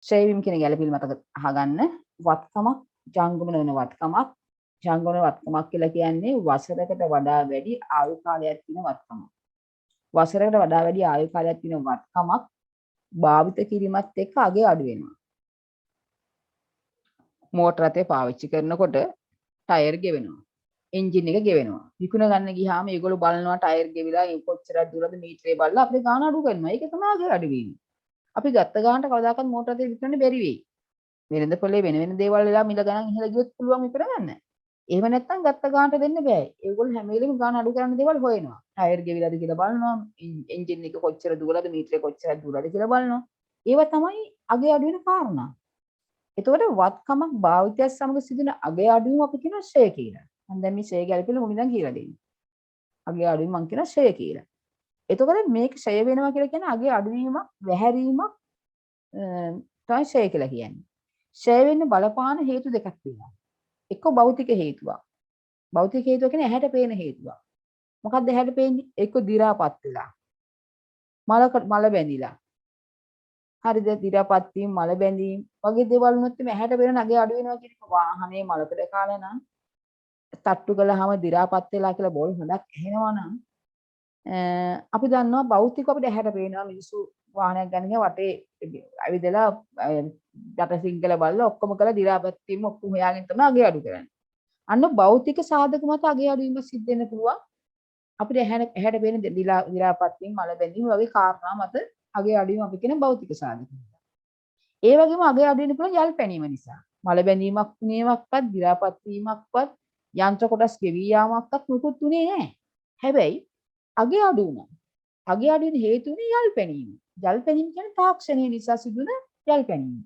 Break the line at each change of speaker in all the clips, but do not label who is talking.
ෂේවිම් කියන ගැළපිලි මතක අහගන්න. වත්කමක් ජංගම නොවන වත්කමක්. ජංගම වත්කමක් කියලා කියන්නේ වසරකට වඩා වැඩි ආයු කාලයක් තියෙන වත්කමක්. වසරකට වඩා වැඩි ආයු කාලයක් තියෙන වත්කමක් භාවිත කිරීමත් එක්ක අගය අඩු වෙනවා. මෝටර රථය පාවිච්චි කරනකොට ටයර් ගෙවෙනවා. එන්ජින් එක ගෙවෙනවා. විකුණ ගන්න ගියාම ඒගොල්ලෝ බලනවා ටයර් ගෙවිලා කොච්චරක් දුරද මීටරේ බලලා අපේ ගාණ අඩු කරනවා. ඒක තමයි අගය අඩු වෙන්නේ. අපි ගත්ත ගානට කවදාකවත් මෝටර රථය විකුණන්න බැරි වෙයි. වෙනද පොලේ වෙන දේවල් වෙලා මිල ගණන් ඉහළ ගියොත් පුළුවන් විතර ගන්න. එහෙම නැත්නම් ගත්ත ගානට දෙන්න බෑ. ඒගොල්ලෝ හැම වෙලෙම ගාන අඩු කරන්න දේවල් හොයනවා. ටයර් ගෙවිලාද කියලා බලනවා. එන්ජින් එක කොච්චර දුරද මීටරේ කොච්චර දුරද කියලා බලනවා. ඒව තමයි අගය අඩු වෙන කාරණා. එතකොට වත්කමක් භාවිතයත් සමග සිදුවන අගය අඩුවීම අපි කියන ෂය කියලා. මම දැන් මේ ෂය ගැලපෙල මුලින්ම කියලා දෙන්නේ. අගය අඩුවීම මම කියන ෂය කියලා. එතකොට මේක ෂය වෙනවා කියලා කියන්නේ අගය අඩුවීමක්, වැහැරීමක් තමයි ෂය කියලා කියන්නේ. ෂය වෙන්න බලපාන හේතු දෙකක් තියෙනවා. එක්ක භෞතික හේතුවක්. භෞතික හේතුව කියන්නේ ඇහැට පේන හේතුවක්. මොකක්ද ඇහැට පේන්නේ? එක්ක දි รา පත් වෙලා. මල බැඳිලා. හරිද? දි รา පත් වීම, මල බැඳීම වගේ දේවල් වුණොත් මේ ඇහැට පේන අගය අඩු වෙනවා කියන එක වාහනේ මලකඩ කාලා නම් තට්ටු කළාම දි รา පත් වෙලා කියලා බෝල් හොඳක් ඇහෙනවා නම් අපි දන්නවා භෞතික අපිට ඇහැට පේනවා මිනිස්සු වාහනයක් ගන්න වටේ ඇවිදලා යට සිංගල බලලා ඔක්කොම කරලා දි รา පත් වීම ඔක්කොම හොයාගෙන තමයි අගය අඩු කරන්නේ. අන්න භෞතික සාධක මත අගය අඩු වීම සිද්ධ වෙන්න පුළුවන්. අපිට ඇහැට පේන දි รา පත් වීම, මල බැඳීම වගේ කාරණා මත අගය අඩු වීම අපි කියන භෞතික සාධක. ඒ වගේම අගය අඩු වෙන්න පුළුවන් යල් පැනීම නිසා. මල බැඳීමක් වුණේවක්වත්, දි รา පත් වීමක්වත්, යන්ත්‍ර කොටස් ගෙවී යාමක්වත් මුකුත් උනේ නැහැ. හැබැයි අගය අඩු වුණා. අගය අඩු වෙන හේතු උනේ යල් පැනීම. යල් පැනීම කියන්නේ තාක්ෂණය නිසා සිදුවන යල් පැනීම.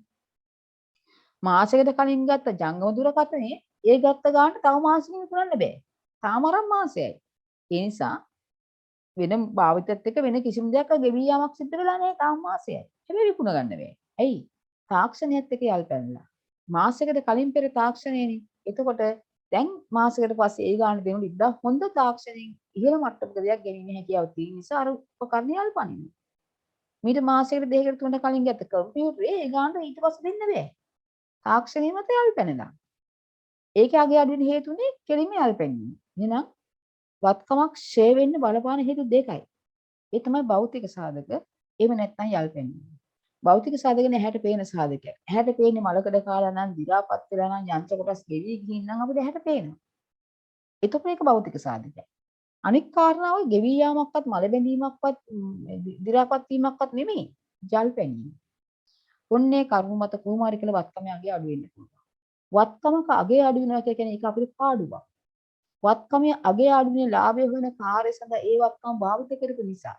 මාසයකට කලින් ගත්ත ජංගම දුරකථනයේ ඒ ගත්ත ගානට තව මාසෙකින් විකුණන්න බෑ. තාම අරන් මාසයයි. ඒ නිසා වෙන භාවිතත් එක්ක වෙන කිසිම දෙයක් ගෙවී යාමක් සිද්ධ වෙලා නැහැ තාම මාසයයි. හැබැයි විකුණ ගන්න බෑ. ඇයි? තාක්ෂණයත් එක්ක යල් පැනලා. මාසයකට කලින් පෙර තාක්ෂණයනේ. එතකොට දැන් මාසයකට පස්සේ ඒ ගාන දෙනු ඉද්දා හොඳ තාක්ෂණයෙන් ඉහළ මට්ටමක දෙයක් ගැනීම හැකියාව තියෙන නිසා අර උපකරණය යල් පනිනවා. මීට මාසයකට දෙකකට තුනකට කලින් ගත්ත කම්පියුටරේ ඒ ගානට ඊට පස්සේ දෙන්න බෑ. තාක්ෂණය මත යල් පැනලා. ඒකේ අගය අඩු වෙන හේතුනේ කෙලින්ම යල් පැනීම. එහෙනම් වත්කමක් ෂේ වෙන්න බලපාන හේතු දෙකයි. ඒ තමයි භෞතික සාධක. එහෙම නැත්නම් යල් පැනීම. භෞතික සාධකනේ ඇහැට පේන සාධකයක්. ඇහැට පේන්නේ මලකඩ කාලා නම්, දි รา පත් වෙලා නම්, යන්ත්‍ර කොටස් ගෙවි ගිහින් නම් අපිට ඇහැට පේනවා. එතකොට මේක භෞතික සාධකයක්. අනික් කාරණාව ගෙවි යාමක්වත්, මල බැඳීමක්වත්, දි รา පත් වීමක්වත් නෙමෙයි. යල් පැනීම. ඔන්නේ කරුණු මත කොහොම හරි කියලා වත්කමේ අගය අඩු වෙන්න පුළුවන්. වත්කමක අගය අඩු වෙනවා කියන්නේ ඒක අපිට පාඩුවක්. වත්කමේ අගය අඩු වෙන ලාභය වෙන කාර්ය සඳහා ඒ වත්කම භාවිත කරපු නිසා.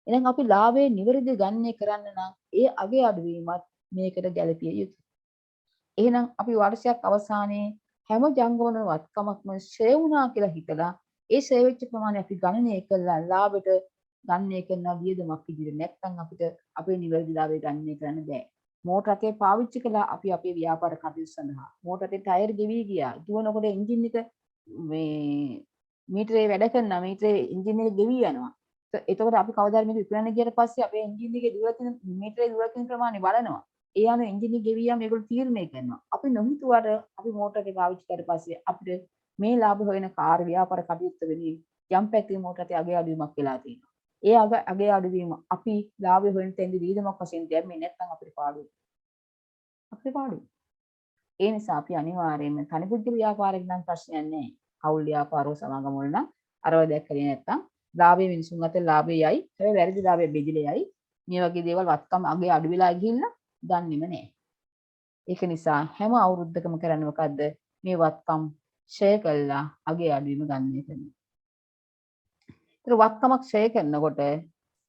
එහෙනම් අපි ලාභයේ නිවැරදි ගණනය කරන්න නම් ඒ අගය අඩු වීමත් මේකට ගැළපිය යුතුයි. එහෙනම් අපි වර්ෂයක් අවසානයේ හැම ජංගමන වත්කමක්ම ෂය වුණා කියලා හිතලා ඒ ෂය වෙච්ච ප්‍රමාණය අපි ගණනය කළා ලාභයට ගණනය කරන වියදමක් විදිහට නැත්නම් අපිට අපේ නිවැරදි ලාභය ගණනය කරන්න බෑ. මෝටර රථය පාවිච්චි කළා අපි අපේ ව්‍යාපාර කටයුතු සඳහා. මෝටර රථේ ටයර් ගෙවි ගියා. දුවනකොට එන්ජින් එක මේ මීටරේ වැඩ කරනවා. මීටරේ එන්ජින් එක ගෙවි යනවා. එතකොට අපි කවදාද මේක විකුණන්න ගියට පස්සේ අපේ එන්ජින් එකේ දුර තියෙන මීටරේ දුර තියෙන ප්‍රමාණය බලනවා. ඒ අනුව එන්ජින් එක ගෙවි යාම මේගොල්ලෝ තීරණය කරනවා. අපි නොහිතුවට අපි මෝටර එක පාවිච්චි කරලා පස්සේ අපිට මේ ලාභ හොයන කාර්ය ව්‍යාපාර කටයුත්ත වෙන්නේ යම් පැත්තකින් මෝටර එකේ අගය අඩුවීමක් වෙලා තියෙනවා. ඒ අගය අඩුවීම අපි ලාභය හොයන තැනදී වියදමක් වශයෙන් දැම්මේ නැත්නම් අපිට පාඩුයි. අපිට පාඩුයි. ඒ නිසා අපි අනිවාර්යයෙන්ම තනිපුද්ගල ව්‍යාපාරයක් නම් ප්‍රශ්නයක් නැහැ. හවුල් ව්‍යාපාරෝ සමාගම වල නම් අරව දැක්කේ නැත්නම් ලාභයේ මිනිසුන් අතර ලාභයයි හැබැයි වැරදි ලාභය බෙදිලෙයි මේ වගේ දේවල් වත්කම් අගේ අඩු වෙලා ගිහිල්ලා දන්නේම නැහැ. ඒක නිසා හැම අවුරුද්දකම කරන්නේ මොකද්ද? මේ වත්කම් ෂය කළා අගේ අඩුවීම ගන්නය කරනවා. ඒතර වත්කමක් ෂය කරනකොට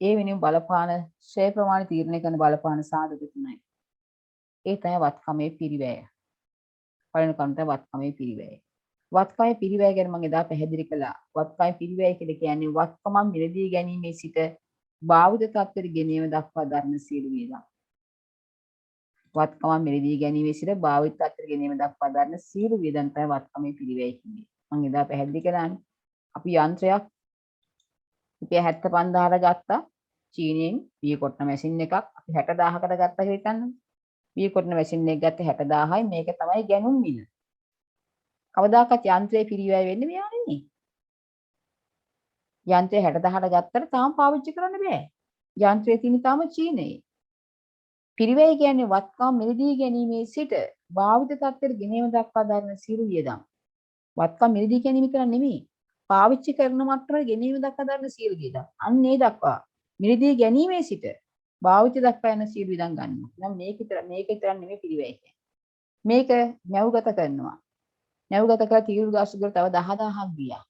ඒ වෙනුවෙන් බලපාන ෂය ප්‍රමාණය තීරණය කරන බලපාන සාධක තුනයි. ඒ තමයි වත්කමේ පිරිවැය. පළවෙනි කරුණ තමයි වත්කමේ පිරිවැය. වත්කමේ පිරිවැය ගැන මම එදා පැහැදිලි කළා. වත්කමේ පිරිවැය කියලා කියන්නේ වත්කමක් මිලදී ගැනීමේ සිට භාවිත තත්ත්වයට ගෙනීම දක්වා දරන සියලු වියදම්. වත්කමක් මිලදී ගැනීමේ සිට භාවිත තත්ත්වයට ගෙනීම දක්වා දරන සියලු වියදම් තමයි වත්කමේ පිරිවැය කියන්නේ. මම එදා පැහැදිලි කළානේ. අපි යන්ත්‍රයක් රුපියල් 75000කට ගත්තා. චීනයෙන් පිය කොටන මැෂින් එකක් අපි 60000කට ගත්තා කියලා හිතන්න. වී කොටන මැෂින් එක ගත්තේ 60000යි. මේක තමයි ගැනුම් මිල. කවදාකවත් යන්ත්‍රයේ පිරිවැය වෙන්නේ මෙයා නෙමෙයි. යන්ත්‍රය 60000ට ගත්තට තාම පාවිච්චි කරන්න බෑ. යන්ත්‍රයේ තියෙන තාම චීනයේ. පිරිවැය කියන්නේ වත්කම් මිලදී ගැනීමේ සිට භාවිත තත්ත්වයට ගෙනීම දක්වා දරන සියලු වියදම්. වත්කම් මිලදී ගැනීම විතර නෙමෙයි. පාවිච්චි කරන මට්ටමේ ගෙනීම දක්වා දරන සියලු වියදම්. අන්න ඒ දක්වා මිලදී ගැනීමේ සිට භාවිත දක්වා යන සියලු වියදම් ගන්නවා. නම් මේක විතර නෙමෙයි පිරිවැය කියන්නේ. මේක නැව්ගත කරනවා. නැව්ගත කරලා තීරු ගාස්තු වල තව 10000ක් ගියා.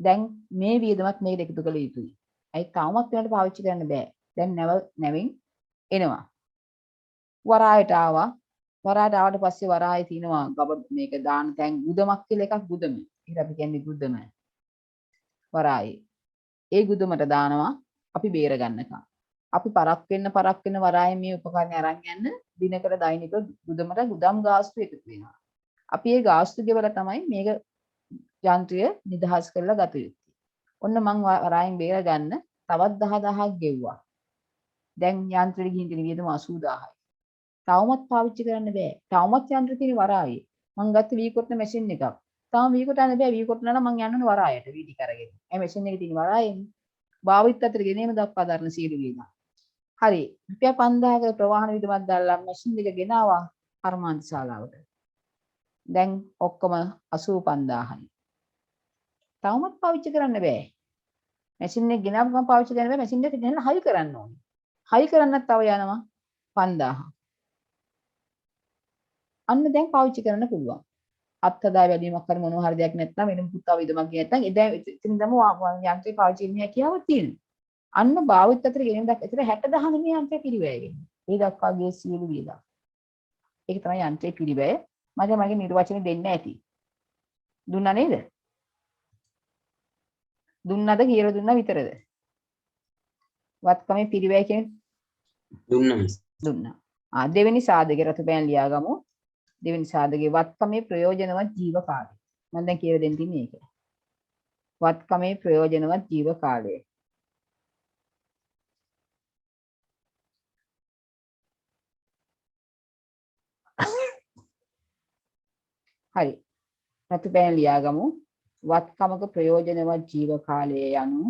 දැන් මේ වියදමත් මේකට එකතු කළ යුතුයි. අයි තාමත් වෙනට පාවිච්චි කරන්න බෑ. දැන් නැවින් එනවා. වරායට ආවා. වරායට ආවට පස්සේ වරායේ තිනවා මේක දාන තැන් ගුදමක් කියලා එකක් ගුදම. ඒක අපි කියන්නේ ගුදම. වරායේ. ඒ ගුදමට දානවා අපි බේර ගන්නකම්. අපි පරක් වෙන්න වරායේ මේ උපකරණ අරන් යන්න දිනකට දෛනික ගුදමට ගුදම් ගාස්තු එකතු වෙනවා. අපි ඒ ගාස්තු ගෙවලා තමයි මේක යන්ත්‍රය නිදහස් කරලා ගත යුත්තේ. ඔන්න මං වරායෙන් බේර ගන්න තවත් 10000ක් ගෙව්වා. දැන් යන්ත්‍රෙ ගිහින් තියෙන වියදම 80000යි. තවමත් පාවිච්චි කරන්න බෑ. තවමත් යන්ත්‍ර තියෙන වරායේ. මං ගත්ත වී කොටන මැෂින් එකක්. තාම වී කොටන්න බෑ. වී කොටනවා නම් මං යන්න ඕනේ වරායට වී ටික අරගෙන. ඒ මැෂින් එකේ තියෙන වරායෙන් භාවිත අතර ගෙනීම දක්වා දරන සීල වේදනා. හරි. රුපියල් 5000ක ප්‍රවාහන විදුමක් දාලා මැෂින් එක ගෙනාවා කර්මාන්ත ශාලාවට. දැන් ඔක්කොම 85000යි. තවමත් පාවිච්චි කරන්න බෑ. මැෂින් එක ගෙනාවම ගමන් පාවිච්චි කරන්න බෑ. මැෂින් එක ගෙනලා හයි කරන්න ඕනේ. හයි කරන්නත් තව යනවා 5000. අන්න දැන් පාවිච්චි කරන්න පුළුවන්. අත්හදා වැඩිමක් හරි මොනවා හරි දෙයක් නැත්නම් වෙන පුතා විදමක් නැත්නම් එදා ඉතින් දම යන්ත්‍රේ පාවිච්චි කරන්න හැකියාවක් තියෙනවා. අන්න භාවිත අතර ගෙනෙන දක් එතන 60000 නෙමෙයි යන්ත්‍රේ පිරිවැය වෙන්නේ. ඒ දක්වා ගිය සියලු වියදම්. ඒක තමයි යන්ත්‍රේ පිරිවැය. මගේ නිර්වචන දෙන්න ඇති. දුන්නා නේද? දුන්නද කියලා දුන්නා විතරද? වත්කමේ පිරිවැය කියන්නේ දුන්නා. දෙවෙනි සාධකේ රතුපෑන් ලියාගමු. දෙවෙනි සාධකේ වත්කමේ ප්‍රයෝජනවත් ජීව කාලය. මම දැන් කියලා දෙන්න තින්නේ ඒක. වත්කමේ ප්‍රයෝජනවත් ජීව කාලය. හරි. රතුපෑන් ලියාගමු. වත්කමක ප්‍රයෝජනවත් ජීව කාලය යනු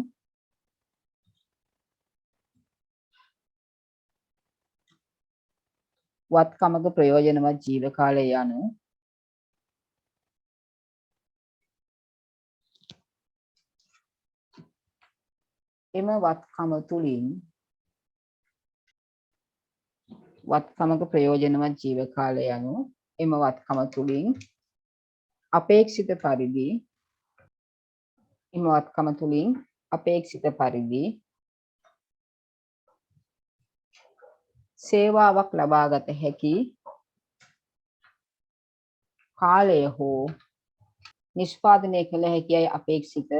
වත්කමක ප්‍රයෝජනවත් ජීව කාලය යනු එම වත්කම තුලින් වත්කමක ප්‍රයෝජනවත් ජීව කාලය යනු එම වත්කම තුලින් අපේක්ෂිත පරිදි එම වත්කම තුලින් අපේක්ෂිත පරිදි සේවාවක් ලබාගත හැකි කාලය හෝ නිෂ්පාදනය කළ හැකියි අපේක්ෂිත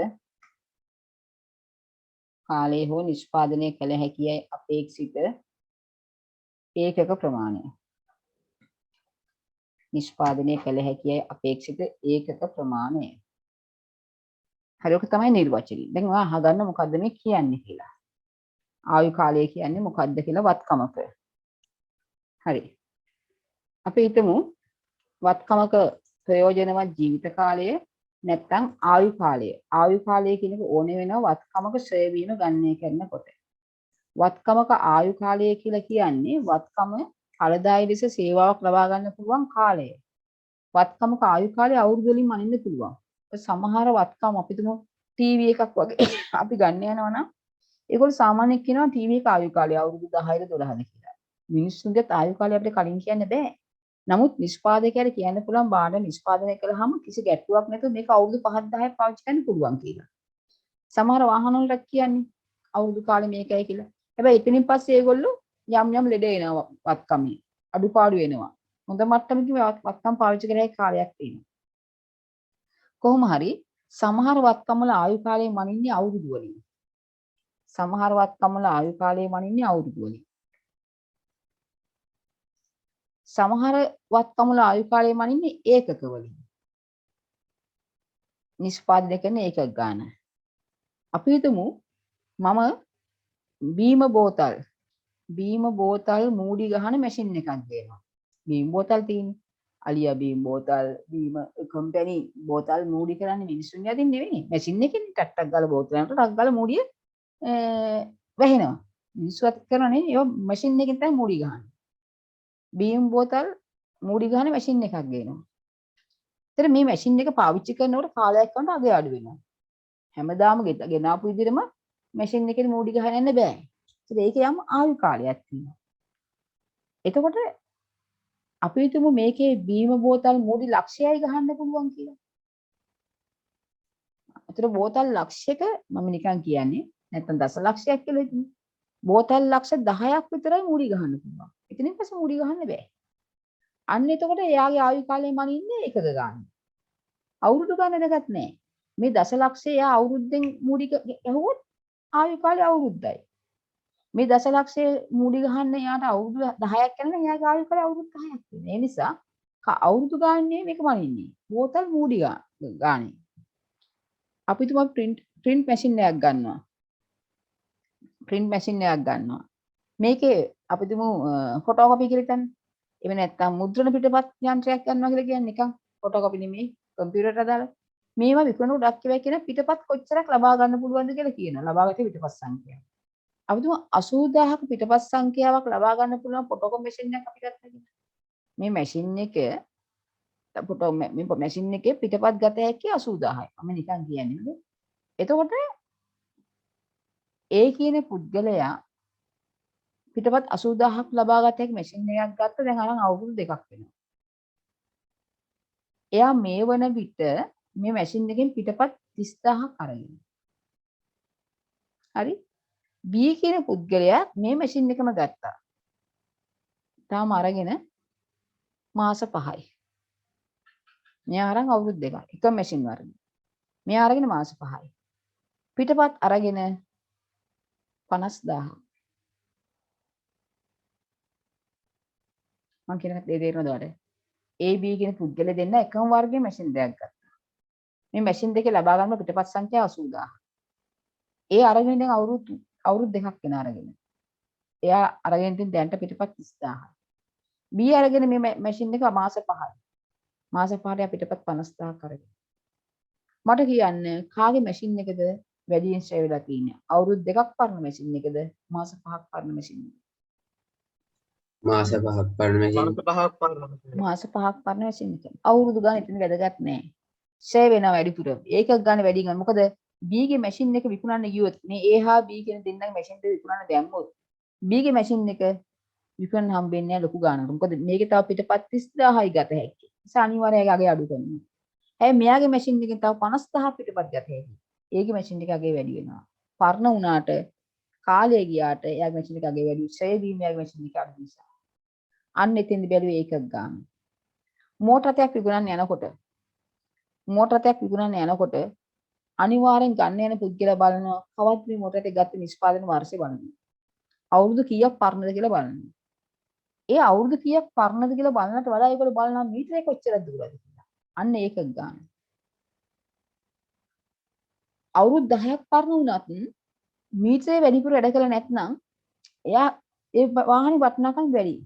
කාලය හෝ නිෂ්පාදනය කළ හැකියි අපේක්ෂිත ඒකක ප්‍රමාණය නිෂ්පාදනය කළ හැකියි අපේක්ෂිත ඒකක ප්‍රමාණය. හරි ඔක තමයි නිර්වචනය. දැන් ඔයා අහගන්න මොකද්ද මේ කියන්නේ කියලා. ආයු කාලය කියන්නේ මොකද්ද කියලා වත්කමක. හරි. අපි හිතමු වත්කමක ප්‍රයෝජනවත් ජීවිත කාලය නැත්නම් ආයු කාලය. ආයු කාලය කියන එක ඕනේ වෙනවා වත්කමක ශ්‍රේ වීම ගණනය කරනකොට. වත්කමක ආයු කාලය කියලා කියන්නේ වත්කම ඵලදායී ලෙස සේවාවක් ලබා ගන්න පුළුවන් කාලය. වත්කමක ආයු කාලය අවුරුදු වලින් මනින්න පුළුවන්. සමහර වත්කම් අපි තුමු ටීවී එකක් වගේ අපි ගන්න යනවා නම් ඒගොල්ලෝ සාමාන්‍යයෙන් කියනවා ටීවී එක ආයු කාලය අවුරුදු 10ද 12ද කියලා. මිනිස්සුන්ගේ ආයු කාලය අපිට කලින් කියන්න බෑ. නමුත් නිෂ්පාදකයාට කියන්න පුළුවන් බාහිර නිෂ්පාදනය කළාම කිසි ගැටලුවක් නැතුව මේක අවුරුදු 5ක් 10ක් පාවිච්චි කරන්න පුළුවන් කියලා. සමහර වාහන වලට කියන්නේ අවුරුදු කාලෙ මේකයි කියලා. හැබැයි එතනින් පස්සේ ඒගොල්ලෝ යම් ලෙඩ එනවා වත්කමේ. අඩුපාඩු වෙනවා. හොඳ මට්ටමකින් වත්කම් පාවිච්චි කරලා කාලයක් තියෙනවා. කොහොම හරි සමහර වත්කම් වල ආයු කාලය මනින්නේ අවුරුදු වලින්. සමහර වත්කම් වල ආයු කාලය මනින්නේ අවුරුදු වලින්. සමහර වත්කම් වල ආයු කාලය මනින්නේ ඒකක වලින්. නිෂ්පාදනය කරන ඒකක ගන්න. අපි හිතමු මම බීම බෝතල් බීම බෝතල් මූඩි ගහන මැෂින් එකක් ගේනවා. බීම බෝතල් තියෙන්නේ. අලියා බීම බෝතල් බීම කම්පැනි බෝතල් මූඩි කරන්නේ මිනිස්සුන් යදින් නෙවෙයි. මැෂින් එකකින් ටක් ගාලා බෝතලකට ටක් ගාලා මූඩිය වැහෙනවා. මිනිස්සුත් කරන්නේ ඒ මැෂින් එකකින් තමයි මූඩි ගහන්නේ. බීම බෝතල් මූඩි ගහන මැෂින් එකක් ගේනවා. ඒතර මේ මැෂින් එක පාවිච්චි කරනකොට කාලයක් යනකොට අගේ අඩු වෙනවා. හැමදාම ගෙනාපු විදිහටම මැෂින් එකේ මූඩි ගහන්න යන්න බෑ. ඒක යම් ආයු කාලයක් තියෙනවා. එතකොට අපි හිතමු මේකේ බීම බෝතල් මූඩි ලක්ෂයයි ගහන්න පුළුවන් කියලා. අතන බෝතල් ලක්ෂයක මම නිකන් කියන්නේ නැත්නම් දසලක්ෂයක් කියලා හිතමු. බෝතල් ලක්ෂ 10ක් විතරයි මූඩි ගහන්න පුළුවන්. එතනින් පස්සේ මූඩි ගහන්න බෑ. අන්න එතකොට එයාගේ ආයු කාලය මම ඉන්නේ එකක ගන්න. අවුරුදු ගන්න දෙයක් නැහැ. මේ දසලක්ෂය එයා අවුරුද්දෙන් මූඩි ගහුවොත් ආයු කාලය අවුරුද්දයි. මේ දසලක්ෂයේ මූඩි ගහන්න යාට අවුරුදු 10ක් යනනම් එයාගේ ආයු කාලය අවුරුදු 10ක් වෙනවා. ඒ නිසා අවුරුදු ගානේ මේක මනින්නේ. බෝතල් මූඩි ගානේ. අපි තුමා print machine එකක් ගන්නවා. print machine එකක් ගන්නවා. මේකේ අපි තුමු photocopy කියලා හිතන්න. එහෙම නැත්නම් මුද්‍රණ පිටපත් යන්ත්‍රයක් ගන්නවා කියලා කියන්නේ නිකන් photocopy නෙමෙයි කම්පියුටරට දාලා. මේවා විකුණන උඩක් කියන පිටපත් කොච්චරක් ලබා ගන්න පුළුවන්ද කියලා කියනවා. ලබාගත පිටපත් සංඛ්‍යාව. අපි තුමු 80000ක පිටපත් සංඛ්‍යාවක් ලබා ගන්න පුළුවන් photocopy machine එකක් අපි ගත්තා කියලා. මේ machine එක මේ මැෂින් එකේ පිටපත් ගත හැකි 80000යි. මම නිකන් කියන්නේ නේද? එතකොට ඒ කියන පුද්ගලයා පිටපත් 80000ක් ලබා ගත හැකි මැෂින් එකක් ගත්ත දැන් අරන් අවුරුදු 2ක් වෙනවා. එයා මේ වන විට මේ මැෂින් එකෙන් පිටපත් 30000ක් අරගෙන. හරි? B කියන පුද්ගලයා මේ මැෂින් එකම ගත්තා. තාම අරගෙන මාස 5යි. මෙයා අරන් අවුරුදු 2ක්. එක මැෂින් වර්ග. මෙයා අරගෙන මාස 5යි. පිටපත් අරගෙන 50000. මම කියන එක තේරෙනවද ඔයාලට? A B කියන පුද්ගලයා දෙන්න එකම වර්ගයේ මැෂින් දෙකක් ගත්තා. මේ මැෂින් දෙකේ ලබා ගන්න පිටපත් සංඛ්‍යාව 80000. ඒ අරගෙන දැන් අවුරුදු 2ක් වෙන අරගෙන. එයා අරගෙන ඉතින් දැන්ට පිටපත් 30000. B අරගෙන මේ මැෂින් එක මාස 5යි. මාස 5ට පිටපත් 50000ක් අරගෙන. මට කියන්න කාගේ මැෂින් එකද වැඩියෙන් ෂෙයා වෙලා තියෙන්නේ? අවුරුදු 2ක් පරණ මැෂින් එකද? මාස 5ක් පරණ මැෂින් එකද?
මාස 5ක් පරණ මැෂින්.
මාස 5ක් පරණ මැෂින් එක. අවුරුදු ගන්න ඉතින් වැදගත් නෑ. ෂෙයා වෙනවා වැඩිපුර. ඒකක් ගන්න වැඩි ගන්න. මොකද B ගේ මැෂින් එක විකුණන්න ගියොත් මේ A හා B කියන දෙන්නගේ මැෂින් දෙක විකුණන්න දැම්මොත් B ගේ මැෂින් එක විකුණන්න හම්බෙන්නේ නැහැ ලොකු ගානකට. මොකද මේකේ තව පිටපත් 30000යි ගත හැකියි. ඒ අනිවාර්යයෙන් අගේ අඩු කරනවා. හැබැයි මෙයාගේ මැෂින් එකෙන් තව 50000 පිටපත් ගත හැකියි. ඒකේ මැෂින් එක අගේ වැඩි වෙනවා. පරණ වුණාට කාලය ගියාට එයාගේ මැෂින් එක අගේ වැඩි ශ්‍රේ වීම එයාගේ මැෂින් එක අඩු නිසා. අන්න එතෙන්ද බැලුවේ ඒකක් ගන්න. මෝටර් රථයක් විකුණන්න යනකොට අනිවාර්යෙන් ගන්න යන පුද්ගලයා බලනවා කවත් මේ මෝටර් රථේ ගත්ත නිෂ්පාදන වර්ෂය බලනවා. අවුරුදු කීයක් පරණද කියලා බලනවා. ඒ අවුරුදු කීයක් පරණද කියලා බලනට වඩා ඒගොල්ලෝ බලනවා මීටරේ කොච්චර දුරද කියලා. අන්න ඒකක් ගන්න. අවුරුදු 10ක් පරණ වුණත් මීටරේ වැඩිපුර වැඩ කළා නැත්නම් එයා ඒ වාහනේ වටිනාකම් වැඩි.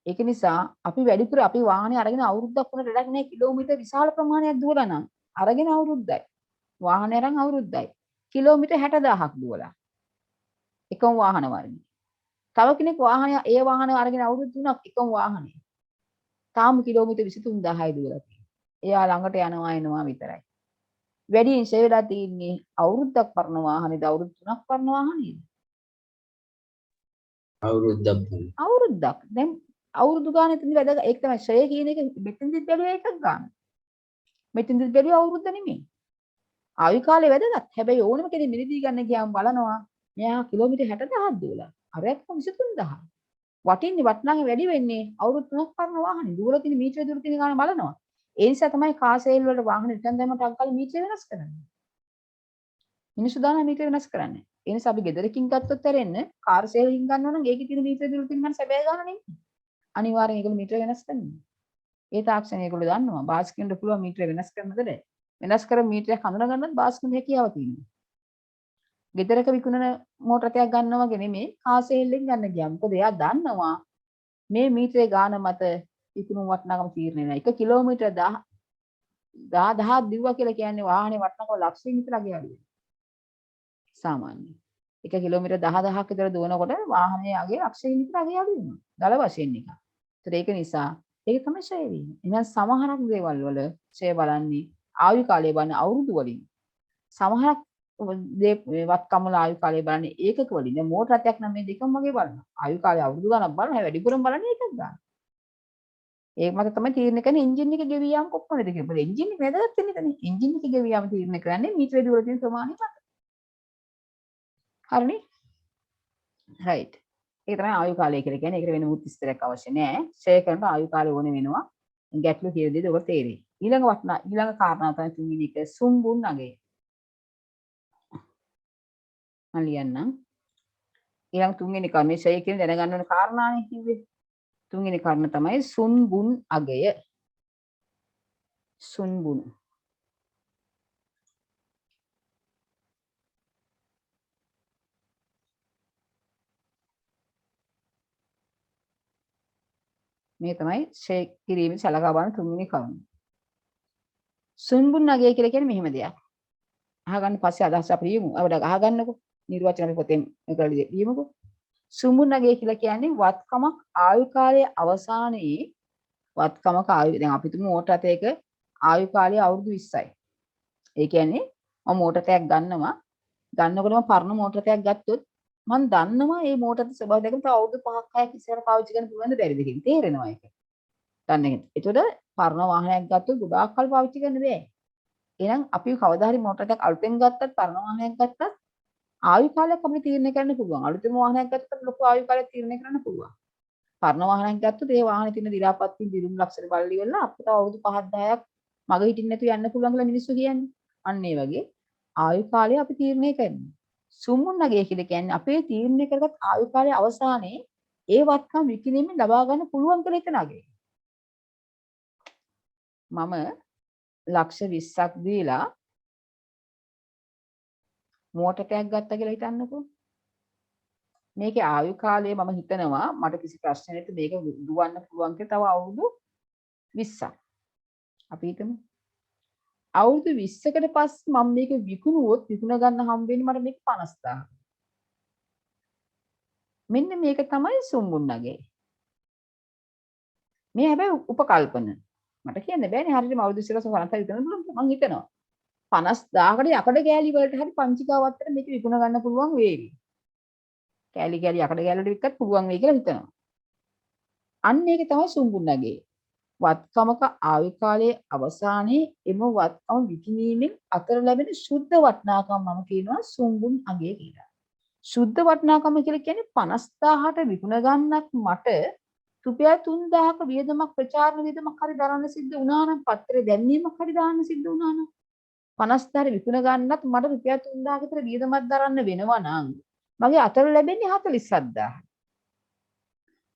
ඒක නිසා අපි වැඩිපුර අපි වාහනේ අරගෙන අවුරුද්දක් වුණාට වැඩක් නැහැ කිලෝමීටර් විශාල ප්‍රමාණයක් දුවලා නම් අරගෙන අවුරුද්දයි. වාහනේ අරන් අවුරුද්දයි. කිලෝමීටර් 60000ක් දුවලා. එකම වාහන වර්ගය. තව කෙනෙක් ඒ වාහන අරගෙන අවුරුදු 3ක් එකම වාහනේ. තාම කිලෝමීටර් 23000යි දුවලා තියෙන්නේ. එයා ළඟට යනවා එනවා විතරයි. වැඩියෙන් ෂෙයා තියෙන්නේ අවුරුද්දක් පරණ වාහනේද අවුරුදු 3ක් පරණ වාහනේද? අවුරුද්දක්. දැන් අවුරුදු ගානේ තියෙන වැදගත් ඒක තමයි ෂෙයා කියන එක මෙතෙන්දිත් බැලුවා එකක් ගන්න. මෙතෙන්දිත් බැලුවා අවුරුද්ද නෙමෙයි. ආයු කාලේ වැදගත්. හැබැයි ඕනම කෙනෙක් මිලදී ගන්න ගියාම බලනවා මෙයා කිලෝමීටර් 60000ක් දුවලා. අරයක් 23000. වටින්නේ වටිනාකම වැඩි වෙන්නේ අවුරුදු 3ක් පරණ වාහනේ. දුවලා තියෙන මීටර දුර තියෙන ගාන බලනවා. ඒ නිසා තමයි කාර් සේල් වලට වාහන රිටර්න් දැම්මට අක්කල් මීටර වෙනස් කරන්නේ. මිනිස්සු දාන මීටර වෙනස් කරන්නේ. ඒ නිසා අපි ගෙදරකින් ගත්තොත් ඇරෙන්න කාර් සේල් එකකින් ගන්නවා නම් ඒකේ තියෙන මීටර දුර තියෙන ගාන සැබෑ ගාන නෙමෙයි. අනිවාර්යෙන් ඒගොල්ලෝ මීටර වෙනස් කරනවා. ඒ තාක්ෂණය ඒගොල්ලෝ දන්නවා. බාස්කින්ට පුළුවන් මීටර වෙනස් කරන්නද බැහැ. වෙනස් කර මීටරයක් හඳුනා ගන්නත් බාස්කින්ට හැකියාව තියෙනවා. ගෙදරක විකුණන මෝටර රථයක් ගන්නවා වගේ නෙමෙයි කාසෙල්ලෙන් ගන්න ගියා. මොකද එයා දන්නවා මේ මීටරේ ගාන මත විකුණුම් වටිනාකම තීරණය වෙනවා. 1 කිලෝමීටර 10,000ක් දිව්වා කියලා කියන්නේ වාහනේ වටිනාකම ලක්ෂයෙන් විතර අගේ අඩු වෙනවා. සාමාන්‍යයෙන්. 1 කිලෝමීටර 10,000ක් විතර දුවනකොට වාහනේ අගේ ලක්ෂයෙන් විතර අගේ අඩු වෙනවා. දල වශයෙන් එක. ඒතර ඒක නිසා ඒක තමයි ෂය වීම. එහෙනම් සමහරක් දේවල් වල ෂය බලන්නේ ආයු කාලය බලන අවුරුදු වලින්. සමහරක් වත්කම් වල ආයු කාලය බලන්නේ ඒකක වලින්. දැන් මෝටර රථයක් නම් මේ දෙකම වගේ බලනවා. ආයු කාලය අවුරුදු ගණන් බලනවා. වැඩිපුරම බලන්නේ ඒකක් ගන්න. ඒක මත තමයි තීරණය කරන්නේ එන්ජින් එක ගෙවී යාම කොපමණද කියලා. මොකද එන්ජින් එක වැදගත් වෙන්නේ එතන. එන්ජින් එක ගෙවී යාම තීරණය කරන්නේ මීටරේ දුර තියෙන ප්‍රමාණය මත. හරිනේ? රයිට්. ඒක තමයි ආයු කාලය කියලා කියන්නේ. ඒකට වෙන මුත් විස්තරයක් අවශ්‍ය නැහැ. ෂෙයා කරනකොට ආයු කාලය ඕනේ වෙනවා. ගැටලු කියලා දෙද්දී ඔබට තේරෙයි. ඊළඟ කාරණා තමයි තුන්වෙනි එක සුම්බුන් අගය. මම ලියන්නම්. ඊළඟ තුන්වෙනි කර්මයේ ෂෙයා කියන දැනගන්න ඕන කාරණානේ කිව්වේ. තුන්වෙනි කර්ම තමයි සුන්බුන් අගය. සුන්බුන්. මේ තමයි ෂෙයා කිරීමේ සලකා බලන තුන්වෙනි කර්ම. සුන්බුන් අගය කියලා කියන්නේ මෙහෙම දෙයක්. අහගන්න පස්සේ අදහස් අපිට ලියමු. අපිට අහගන්නකො. නිර්වචන අපි පොතෙන් කරලා ලියමුකෝ. සුන්බුන් අගය කියලා කියන්නේ වත්කමක් ආයු කාලයේ අවසානයේ වත්කමක ආයු දැන් අපි තුමු මෝටර රථයක ආයු කාලය අවුරුදු 20යි. ඒ කියන්නේ මම මෝටර රථයක් ගන්නකොටම පරණ මෝටර රථයක් ගත්තොත් මම දන්නවා මේ මෝටර රථ ස්වභාවය දැකලා තව අවුරුදු 5ක් 6ක් ඉස්සරහ පාවිච්චි කරන්න පුළුවන්ද බැරිද කියලා තේරෙනවා ඒක. දන්නේ. ඒතකොට පරණ වාහනයක් ගත්තොත් ගොඩාක් කල් පාවිච්චි කරන්න බෑ. එහෙනම් අපි කවදා හරි මෝටර රථයක් අලුතෙන් ගත්තත් පරණ වාහනයක් ගත්තත් ආයු කාලයක් අපිට තීරණය කරන්න පුළුවන්. අලුතෙන් වාහනයක් ගත්තත් ලොකු ආයු කාලයක් තීරණය කරන්න පුළුවන්. පරණ වාහනයක් ගත්තොත් ඒ වාහනේ තියෙන දි รา පත්ති දිරුම් ලක්ෂණ බලලි වෙලා අපිට අවුරුදු 5ක් 10ක් මග හිටින්න නැතුව යන්න පුළුවන් කියලා මිනිස්සු කියන්නේ. අන්න ඒ වගේ ආයු කාලය අපි තීරණය කරනවා. සුමුන් නගය කියලා කියන්නේ අපේ තීරණය කරගත් ආයු කාලයේ අවසානයේ ඒ වත්කම් විකිණීමෙන් ලබා ගන්න පුළුවන් කියලා එක නගය. මම ලක්ෂ 20ක් දීලා මෝටර් එකක් ගත්තා කියලා හිතන්නකෝ. මේකේ ආයු කාලය මම හිතනවා මට කිසි ප්‍රශ්නයක් නැති මේක දුවන්න පුළුවන් කියලා තව අවුරුදු 20ක්. අපි හිතමු. අවුරුදු 20කට පස්සේ මම මේක විකුණුවොත් විකුණ ගන්න හම්බ වෙන්නේ මට මේක 50000. මෙන්න මේක තමයි සුම්බුන් නගය. මේ හැබැයි උපකල්පන. මට කියන්න බෑනේ හරියටම අවුරුදු 20ක 50ක් විතර මම හිතනවා. 50000කට යකඩ කෑලි වලට හරි පංචිකාවත්තට මේක විකුණ ගන්න පුළුවන් වේවි. කෑලි යකඩ කෑල්ලට වික්කත් පුළුවන් වෙයි කියලා හිතනවා. අන්න ඒක තමයි සුම්බුන් නගය. වත්කමක ආයු කාලයේ අවසානයේ එම වත්කම විකිණීමෙන් අතර ලැබෙන සුද්ධ වටිනාකම මම කියනවා සුම්බුන් අගය කියලා. සුද්ධ වටිනාකම කියලා කියන්නේ 50000ට විකුණ ගන්නත් මට රුපියල් 3000ක වියදමක් ප්‍රචාරණ වියදමක් හරි දරන්න සිද්ධ වුණා නම් පත්‍රේ දැන්වීමක් හරි දාන්න සිද්ධ වුණා නම් 50000ට විකුණ ගන්නත් මට රුපියල් 3000ක විතර වියදමක් දරන්න වෙනවා නම් මගේ අතර ලැබෙන්නේ 47000.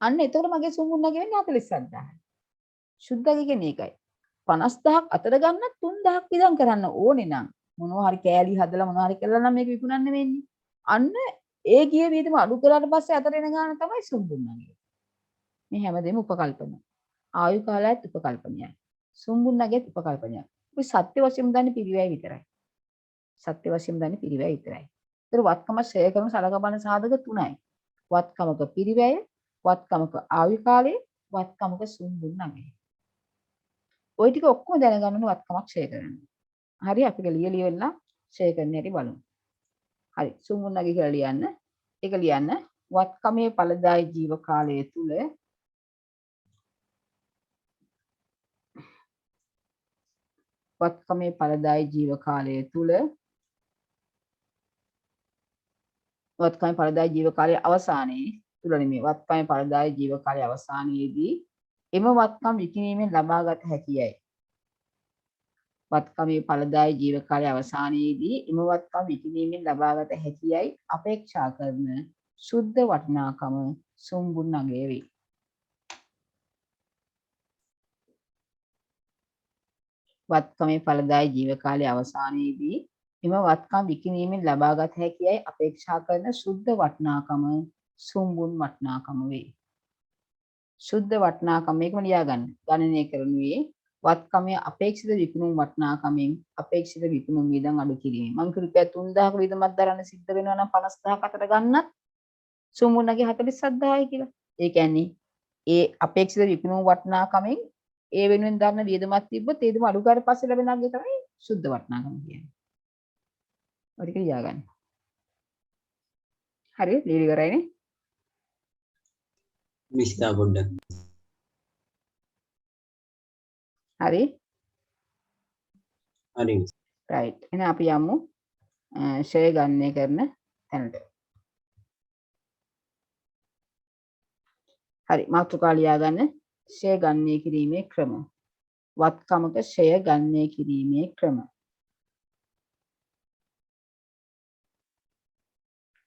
අන්න එතකොට මගේ සුම්බුන් නගය වෙන්නේ 47000. සුද්ධගය කියන්නේ ඒකයි. 50000ක් අතර ගන්නත් 3000ක් වියදම් කරන්න ඕනේ නම් මොනවා හරි කෑලි හදලා මොනවා හරි කළා නම් මේක විකුණන්න වෙන්නේ. අන්න ඒ ගිය වියදම අඩු කරාට පස්සේ අතර එන ගාන තමයි සුම්බුන් නගය. මේ හැමදේම උපකල්පන. ආයු කාලයත් උපකල්පනයයි. සුම්බුන් නගයත් උපකල්පනයක්. අපි සත්‍ය වශයෙන් දන්නේ පිරිවැය විතරයි. සත්‍ය වශයෙන් දන්නේ පිරිවැය විතරයි. ඒතර වත්කම ෂය කරන සලකා බලන සාධක තුනයි. වත්කමක පිරිවැය, වත්කමක ආයු කාලය, වත්කමක සුම්බුන් නගය. ওই ටික ඔක්කොම දැනගන්න ඕනේ වත්කමක් ෂය කරන්න. හරි අපි ලියලියන්න ෂය කරන්න හැටි බලමු. හරි සුම්බුන් නගය කියලා ලියන්න. ඒක ලියන්න වත්කමේ ඵලදායී ජීව කාලය තුල වත්කමේ ඵලදායී ජීව කාලය තුල වත්කමේ ඵලදායී ජීව කාලයේ අවසානයේ තුල නෙමෙයි වත්කමේ ඵලදායී ජීව කාලයේ අවසානයේදී එම වත්කම් විකිණීමෙන් ලබාගත හැකියයි. වත්කමේ ඵලදායී ජීව කාලයේ අවසානයේදී එම වත්කම් විකිණීමෙන් ලබාගත හැකියයි අපේක්ෂා කරන සුද්ධ වටිනාකම සුම්බුන් නගය වේ. වත්කමේ ඵලදායී ජීව කාලයේ අවසානයේදී එම වත්කම් විකිණීමෙන් ලබාගත හැකියයි අපේක්ෂා කරන සුද්ධ වටිනාකම සුම්බුන් වටිනාකම වේ. සුද්ධ වටිනාකම මේකම ලියා ගන්න. ගණනය කරනුයේ වත්කමේ අපේක්ෂිත විකුණුම් වටිනාකමෙන් අපේක්ෂිත විකුණුම් වියදම් අඩු කිරීම. මම රුපියල් 3000ක වියදමක් දරන්න සිද්ධ වෙනවා නම් 50000ක් අතර ගන්නත් සුම්බුන්නගේ 47000යි කියලා. ඒ කියන්නේ ඒ අපේක්ෂිත විකුණුම් වටිනාකමෙන් ඒ වෙනුවෙන් දරන වියදමක් තිබ්බොත් ඒ දෙම අඩු කරලා පස්සේ ලැබෙන අගය තමයි සුද්ධ වටිනාකම කියන්නේ. ඔය ටික ලියා ගන්න. හරි ලියලා ඉවරයිනේ.
මිස්සා පොඩ්ඩක්.
හරි
හරි.
රයිට්. එහෙනම් අපි යමු ෂෙයා ගණනය කරන තැනට. හරි මාතෘකා ලියා ගන්න. ෂෙයා ගණනය කිරීමේ ක්‍රම. වත්කමක ෂෙයා ගණනය කිරීමේ ක්‍රම.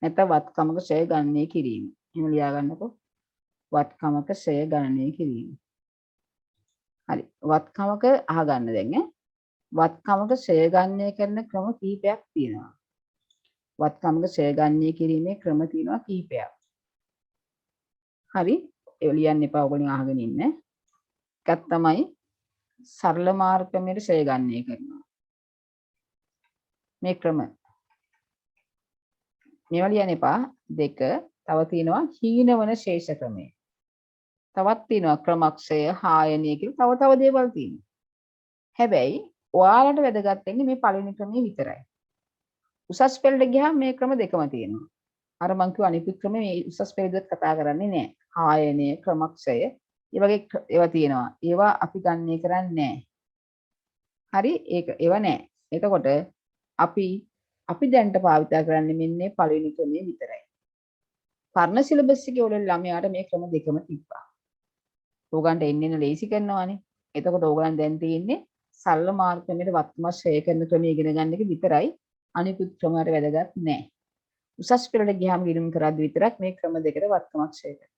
නැත්නම් වත්කමක ෂෙයා ගණනය කිරීම. එහෙම ලියා ගන්නකො. වත්කමක ෂෙයා ගණනය කිරීම. හරි. වත්කමක අහගන්න දැන් ඈ. වත්කමක ෂෙයා ගණනය කරන ක්‍රම කිහිපයක් තියෙනවා. වත්කමක ෂෙයා ගණනය කිරීමේ ක්‍රම තියෙනවා කිහිපයක්. හරි. ඒ ලියන්න එපා ඔයගොල්ලෝ අහගෙන ඉන්න. එකක් තමයි සරල මාර්ග ක්‍රමයට ෂෙයා ගණනය කරනවා. මේ ක්‍රම මේවා ලියන්න එපා. දෙක තව තියෙනවා හීනවන ශේෂ ක්‍රමය. තවත් තියෙනවා ක්‍රමක්ෂය, හායනය කියලා තව දේවල් තියෙනවා. හැබැයි ඔයාලට වැදගත් වෙන්නේ මේ පළවෙනි ක්‍රමය විතරයි. උසස් පෙළට ගියාම මේ ක්‍රම දෙකම තියෙනවා. අර මං කිව්ව අනිත් ක්‍රම මේ උසස් පෙළේදත් කතා කරන්නේ නැහැ. හායනය, ක්‍රමක්ෂය, ඒ වගේ ඒවා තියෙනවා. ඒවා අපි ගණනය කරන්නේ නැහැ. හරි ඒවා නැහැ. එතකොට අපි දැන්ට භාවිතා කරන්නේ මෙන්න මේ පළවෙනි ක්‍රමය විතරයි. පරණ සිලබස් එකේ වල ළමයාට මේ ක්‍රම දෙකම තිබ්බා. ඕගන්ට එන්න ලේසි කරනවානේ. එතකොට ඕගලන් දැන් තියෙන්නේ සරල මාර්ග ක්‍රමයට වත්කම ෂෙයා කරන ක්‍රමය ඉගෙන ගන්න එක විතරයි. අනිකුත් ක්‍රම වල වැදගත් නැහැ. උසස් පෙළට ගියාම ගිණුම් කරද්දි විතරක් මේ ක්‍රම දෙකට වත්කමක් ෂෙයා කරනවා.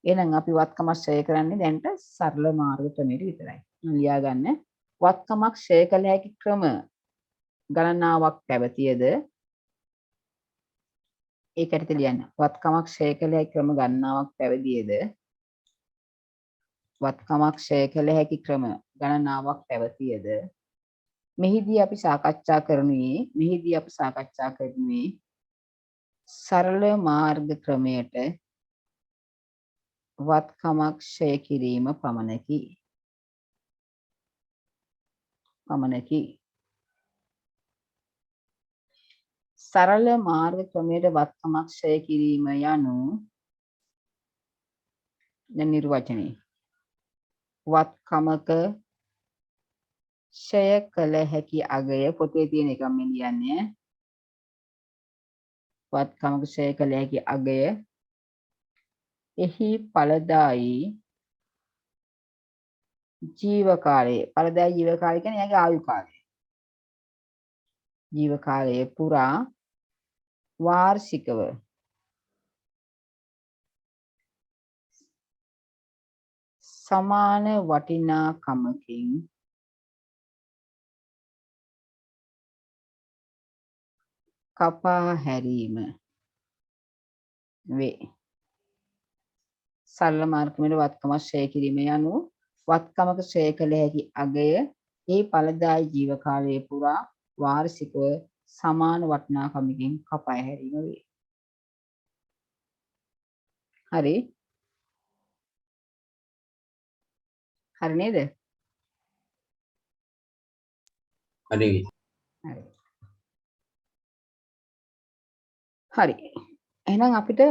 එහෙනම් අපි වත්කමක් ෂෙයා කරන්නේ දැන්ට සරල මාර්ග ක්‍රමයට විතරයි. ලියා ගන්න. වත්කමක් ෂෙයා කළ හැකි ක්‍රම ගණනාවක් පැවතියද ඒකට ලියන්න. වත්කමක් ෂෙයා කළ හැකි ක්‍රම ගණනාවක් පැවතියද වත්කමක් ෂෙයා කළ හැකි ක්‍රම ගණනාවක් පැවතියද මෙහිදී අපි සාකච්ඡා කරනුයේ සරල මාර්ග ක්‍රමයට වත්කමක් ෂෙයා කිරීම පමණකි. සරල මාර්ග ක්‍රමයට වත්කමක් ෂෙයා කිරීම යනු නිර්වචනය. වත්කමක ෂෙයා කළ හැකි අගය පොතේ තියෙන එකම මම ලියන්නේ. වත්කමක ෂෙයා කළ හැකි අගය එහි ඵලදායි ජීව කාලය. ඵලදායි ජීව කාලය කියන්නේ එයාගේ ආයු කාලය. ජීව කාලය පුරා වාර්ෂිකව සමාන වටිනාකමකින් කපා හැරීම වේ. සරල මාර්ගමේ වත්කම ෂෙයා කිරීම යනු වත්කමක ෂෙයා කළ හැකි අගය ඒ ඵලදායි ජීව කාලයේ පුරා වාර්ෂිකව සමාන වටිනාකමකින් කපා හැරීම වේ. හරි. හරි නේද?
හරි.
හරි. එහෙනම් අපිට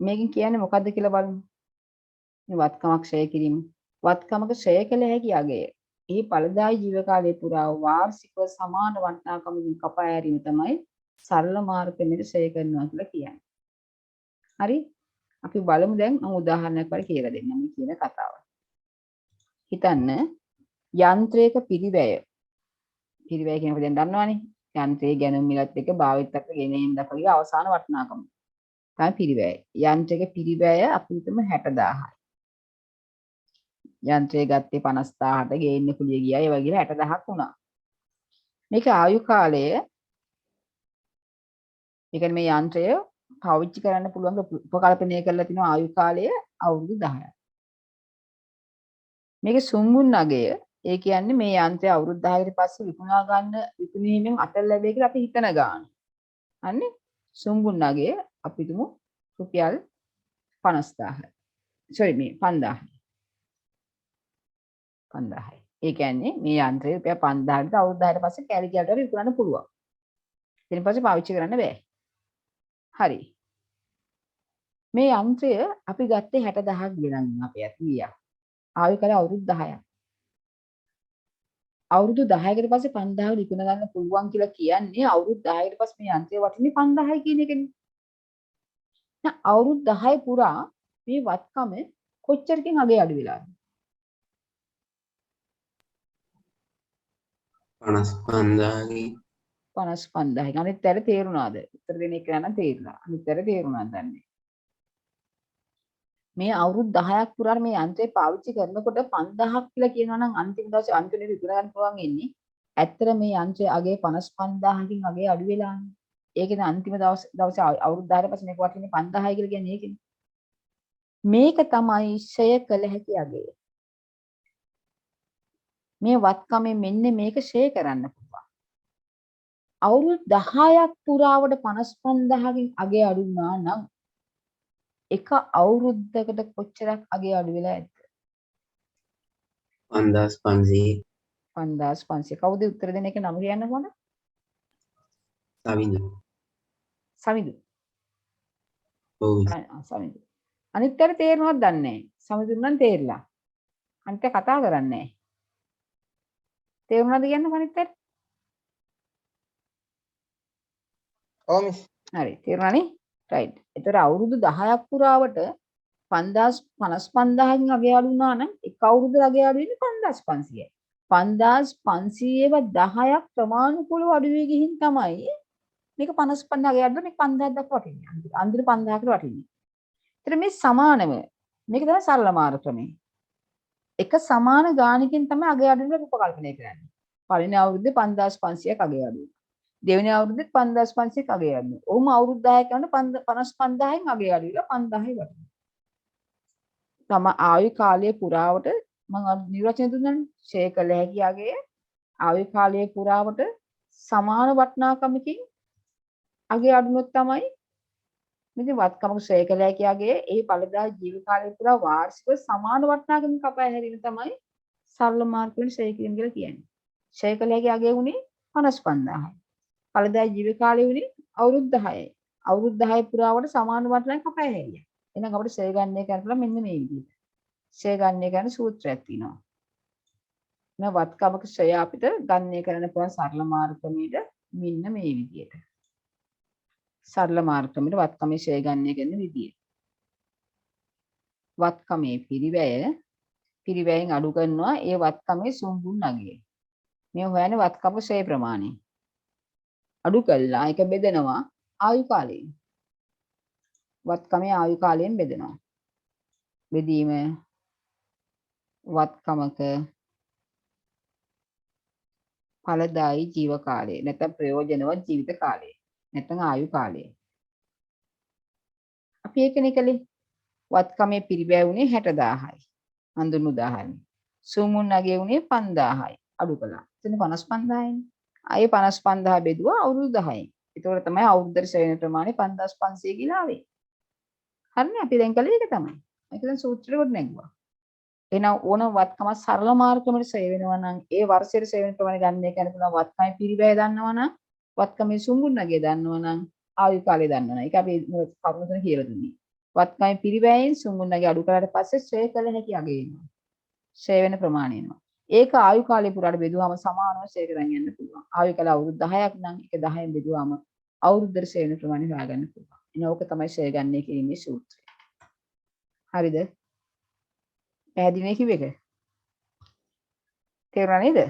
මේකෙන් කියන්නේ මොකද්ද කියලා බලමු. මේ වත්කමක් ෂෙයා කිරීම. වත්කමක ෂෙයා කළ හැකි අගය. එහි ඵලදායි ජීව කාලය පුරා වාර්ෂිකව සමාන වටිනාකමකින් කපා හැරීම තමයි සරල මාර්ගයෙන් ෂෙයා කරනවා කියලා කියන්නේ. හරි? අපි බලමු දැන් මම උදාහරණයක් වල කියලා දෙන්නම් මේ කියන කතාව. හිතන්න යන්ත්‍රයක පිරිවැය. පිරිවැය කියනකොට දැන් දන්නවනේ. යන්ත්‍රයේ ගැනුම් මිලත් එක්ක භාවිතයට ගෙනෙන්න අපගේ අවසාන වටිනාකම. තමයි පිරිවැය. යන්ත්‍රයක පිරිවැය අපි හිතමු 60000යි. යන්ත්‍රය ගත්තේ 50000ට ගේන්න කුලිය ගියා ඒ වගේ 60000ක් වුණා. මේක ආයු කාලය, ඒ කියන්නේ මේ යන්ත්‍රය පාවිච්චි කරන්න පුළුවන් උපකල්පනය කරලා තිනවා ආයු කාලය අවුරුදු 10ක්. මේක සුන්බුන් නගය, ඒ කියන්නේ මේ යන්ත්‍රය අවුරුදු 10කට පස්සේ විකුණා ගන්න විකුණීමෙන් අතල් ලැබෙයි කියලා අපි හිතන ගාන. අන්නේ සුන්බුන් නගය අපි තුමු රුපියල් 50000. sorry මේ 5000. 5000. ඒ කියන්නේ මේ යන්ත්‍රය රුපියල් 5000කට අවුරුදු 10කට පස්සේ කැලි කැලට විකුණන්න පුළුවන්. ඊට පස්සේ පාවිච්චි කරන්න බෑ. හරි. මේ යන්ත්‍රය අපි ගත්තේ 60000ක් ගෙනන් අපේ ඇතියා. ආයු කාලය අවුරුදු 10ක්. අවුරුදු 10කට පස්සේ 5000 විකුණ ගන්න පුළුවන් කියලා කියන්නේ අවුරුදු 10කට පස්සේ මේ යන්ත්‍රය වටින්නේ 5000යි කියන එකනේ. දැන් අවුරුදු 10 පුරා මේ වත්කම කොච්චරකින් අගේ අඩු වෙලාද?
55,000
55000. අනිත් ඇර තේරුණාද? උත්තර දෙන එක නම් තේරුණා. අනිත් ඇර තේරුණාද දන්නේ. මේ අවුරුදු 10ක් පුරා මේ යන්ත්‍රය පාවිච්චි කරනකොට 5000ක් කියලා කියනවා නම් අන්තිම දවසේ අන්තිමේ විකුණ ගන්න පුළුවන් ඉන්නේ. ඇත්තට මේ යන්ත්‍රය අගේ 55000කින් අගේ අඩු වෙලානේ. ඒකනේ අන්තිම දවසේ අවුරුදු 10ට පස්සේ මේක වටින්නේ 5000යි කියලා කියන්නේ ඒකනේ. මේක තමයි ෂය කළ හැකි අගේ. මේ වත්කමෙන් මෙන්න මේක ෂය කරන්න පුළුවන්. අවුරුදු 10ක් පුරාවට 55000කින් අගේ අඩු වුණා නම් එක අවුරුද්දකට කොච්චරක් අගේ අඩු වෙලා ඇද්ද?
5500
5500. කවුද උත්තර දෙන එක නම කියන්න ඕන?
සවිඳු.
සමිඳු.
ඔව්.
සමිඳු. අනිත් අය තේරෙනවද දන්නේ නැහැ. සමිඳු නම් තේරිලා. අනිත් අය කතා කරන්නේ නැහැ. තේරුණාද කියන්නකො අනිත් අයට?
ඔව් මිස්.
හරි තේරුණානේ? රයිට්. ඒතර අවුරුදු 10ක් පුරාවට 55000කින් අගේ අඩු වුණා නම් එක අවුරුද්දක අගේ අඩු වෙන්නේ 5500යි. 5500ව 10ක් ප්‍රමාණිකූලව අඩු වෙ ගිහින් තමයි මේක 55 අගේ අඩු මේක 5000ක් දක්වා වටින්නේ. අන්තිම 5000කට වටින්නේ. ඒතර මේ සමානව මේක තමයි සරල මාර්ග ක්‍රමය. එක සමාන ගාණකින් තමයි අගේ අඩු වෙන උපකල්පනය කරන්නේ. පළවෙනි අවුරුද්දේ 5500ක් අගේ අඩු වෙනවා. දෙවෙනි අවුරුද්දෙත් 5500ක් අගේ අඩු වෙනවා. ඔහොම අවුරුදු 10ක් යනකොට 55000න් අගේ අඩු වෙලා 5000යි වටිනවා. තම ආයු කාලය පුරාවට මම නිර්වචනය දුන්නානේ. ෂේ කළ හැකි අගේ ආයු කාලය පුරාවට සමාන වටිනාකමකින් අගේ අඩුනොත් තමයි මෙතන වත්කමක ෂේ කළ හැකි අගේ ඒ ඵලදා ජීව කාලය පුරා වාර්ෂිකව සමාන වටිනාකමකින් කපා හැරීම තමයි සරල මාර්ග වෙන ෂේ කිරීම කියලා කියන්නේ. ෂේ කළ හැකි අගේ උනේ 55000යි. ඵලදා ජීව කාලය උනේ අවුරුදු 10යි. අවුරුදු 10 පුරාවට සමාන වටිනාකම් කපා හැරියා. එහෙනම් අපිට ෂේ ගන්න කරලා මෙන්න මේ විදිහට. ෂේ ගන්න ගැන සූත්‍රයක් තියෙනවා. මේ වත්කමක ෂේ අපිට ගන්න කරන්න පුළුවන් සරල මාර්ග ක්‍රමයට මෙන්න මේ විදිහට. සරල මාර්ග ක්‍රමයට වත්කමේ ෂේ ගන්න කියන විදිය. වත්කමේ පිරිවැයෙන් අඩු කරනවා ඒ වත්කමේ සුන්බුන් නගය. මේ හොයන්නේ වත්කම ෂේ ප්‍රමාණය. අඩු කළා ඒක බෙදනවා ආයු කාලයෙන්. වත්කමේ ආයු කාලයෙන් බෙදනවා. බෙදීම වත්කමක ඵලදායි ජීව කාලය නැත්නම් ප්‍රයෝජනවත් ජීවිත කාලය නැත්නම් ආයු කාලය. අපි ඒකනේ කලේ වත්කමේ පිරිබෑවුනේ 60000යි. හඳුන් උදාහරණය. සුමුන් නගේ උනේ 5000යි. අඩු කළා. එතන 55000යිනේ. ආයේ 55000 බෙදුවා අවුරුදු 10යි. ඒතකොට තමයි අවුරුද්දට ශ්‍රේණි ප්‍රමාණය 5500 කියලා ආවේ. හරිනේ අපි දැන් කළේ ඒක තමයි. ඒක දැන් සූත්‍රෙ කොට නැගුවා. එහෙනම් ඕන වත්කම සරල මාර්ගමකට ශ්‍රේ වෙනවා නම් ඒ වර්ෂයේ ශ්‍රේණි ප්‍රමාණය ගන්න එක යන පුළුවන් වත්කමේ පිරිබෑ දන්නවා නම් වත්කමේ සුමුන් නගේ දන්නවා නම් ආයු කාලය දන්නවා නම් ඒක අපි කරුණු තුන කියලා දුන්නේ. වත්කමේ පිරිබෑයෙන් සුමුන් නගේ අඩු කරාට පස්සේ ශ්‍රේ කළ හැකි අගේ එනවා. ශ්‍රේ වෙන ප්‍රමාණය එනවා. ඒක ආයු කාලය පුරාට බෙදුවාම සමානව ෂේ කරන් යන්න පුළුවන්. ආයු කාලය අවුරුදු 10ක් නම් ඒක 10න් බෙදුවාම අවුරුද්දට ෂේ වෙන ප්‍රමාණය හොයාගන්න පුළුවන්. එන ඕක තමයි ෂේ ගන්න කිරීමේ සූත්‍රය. හරිද? පැහැදිලිනේ කිව්ව එක? තේරුණා නේද?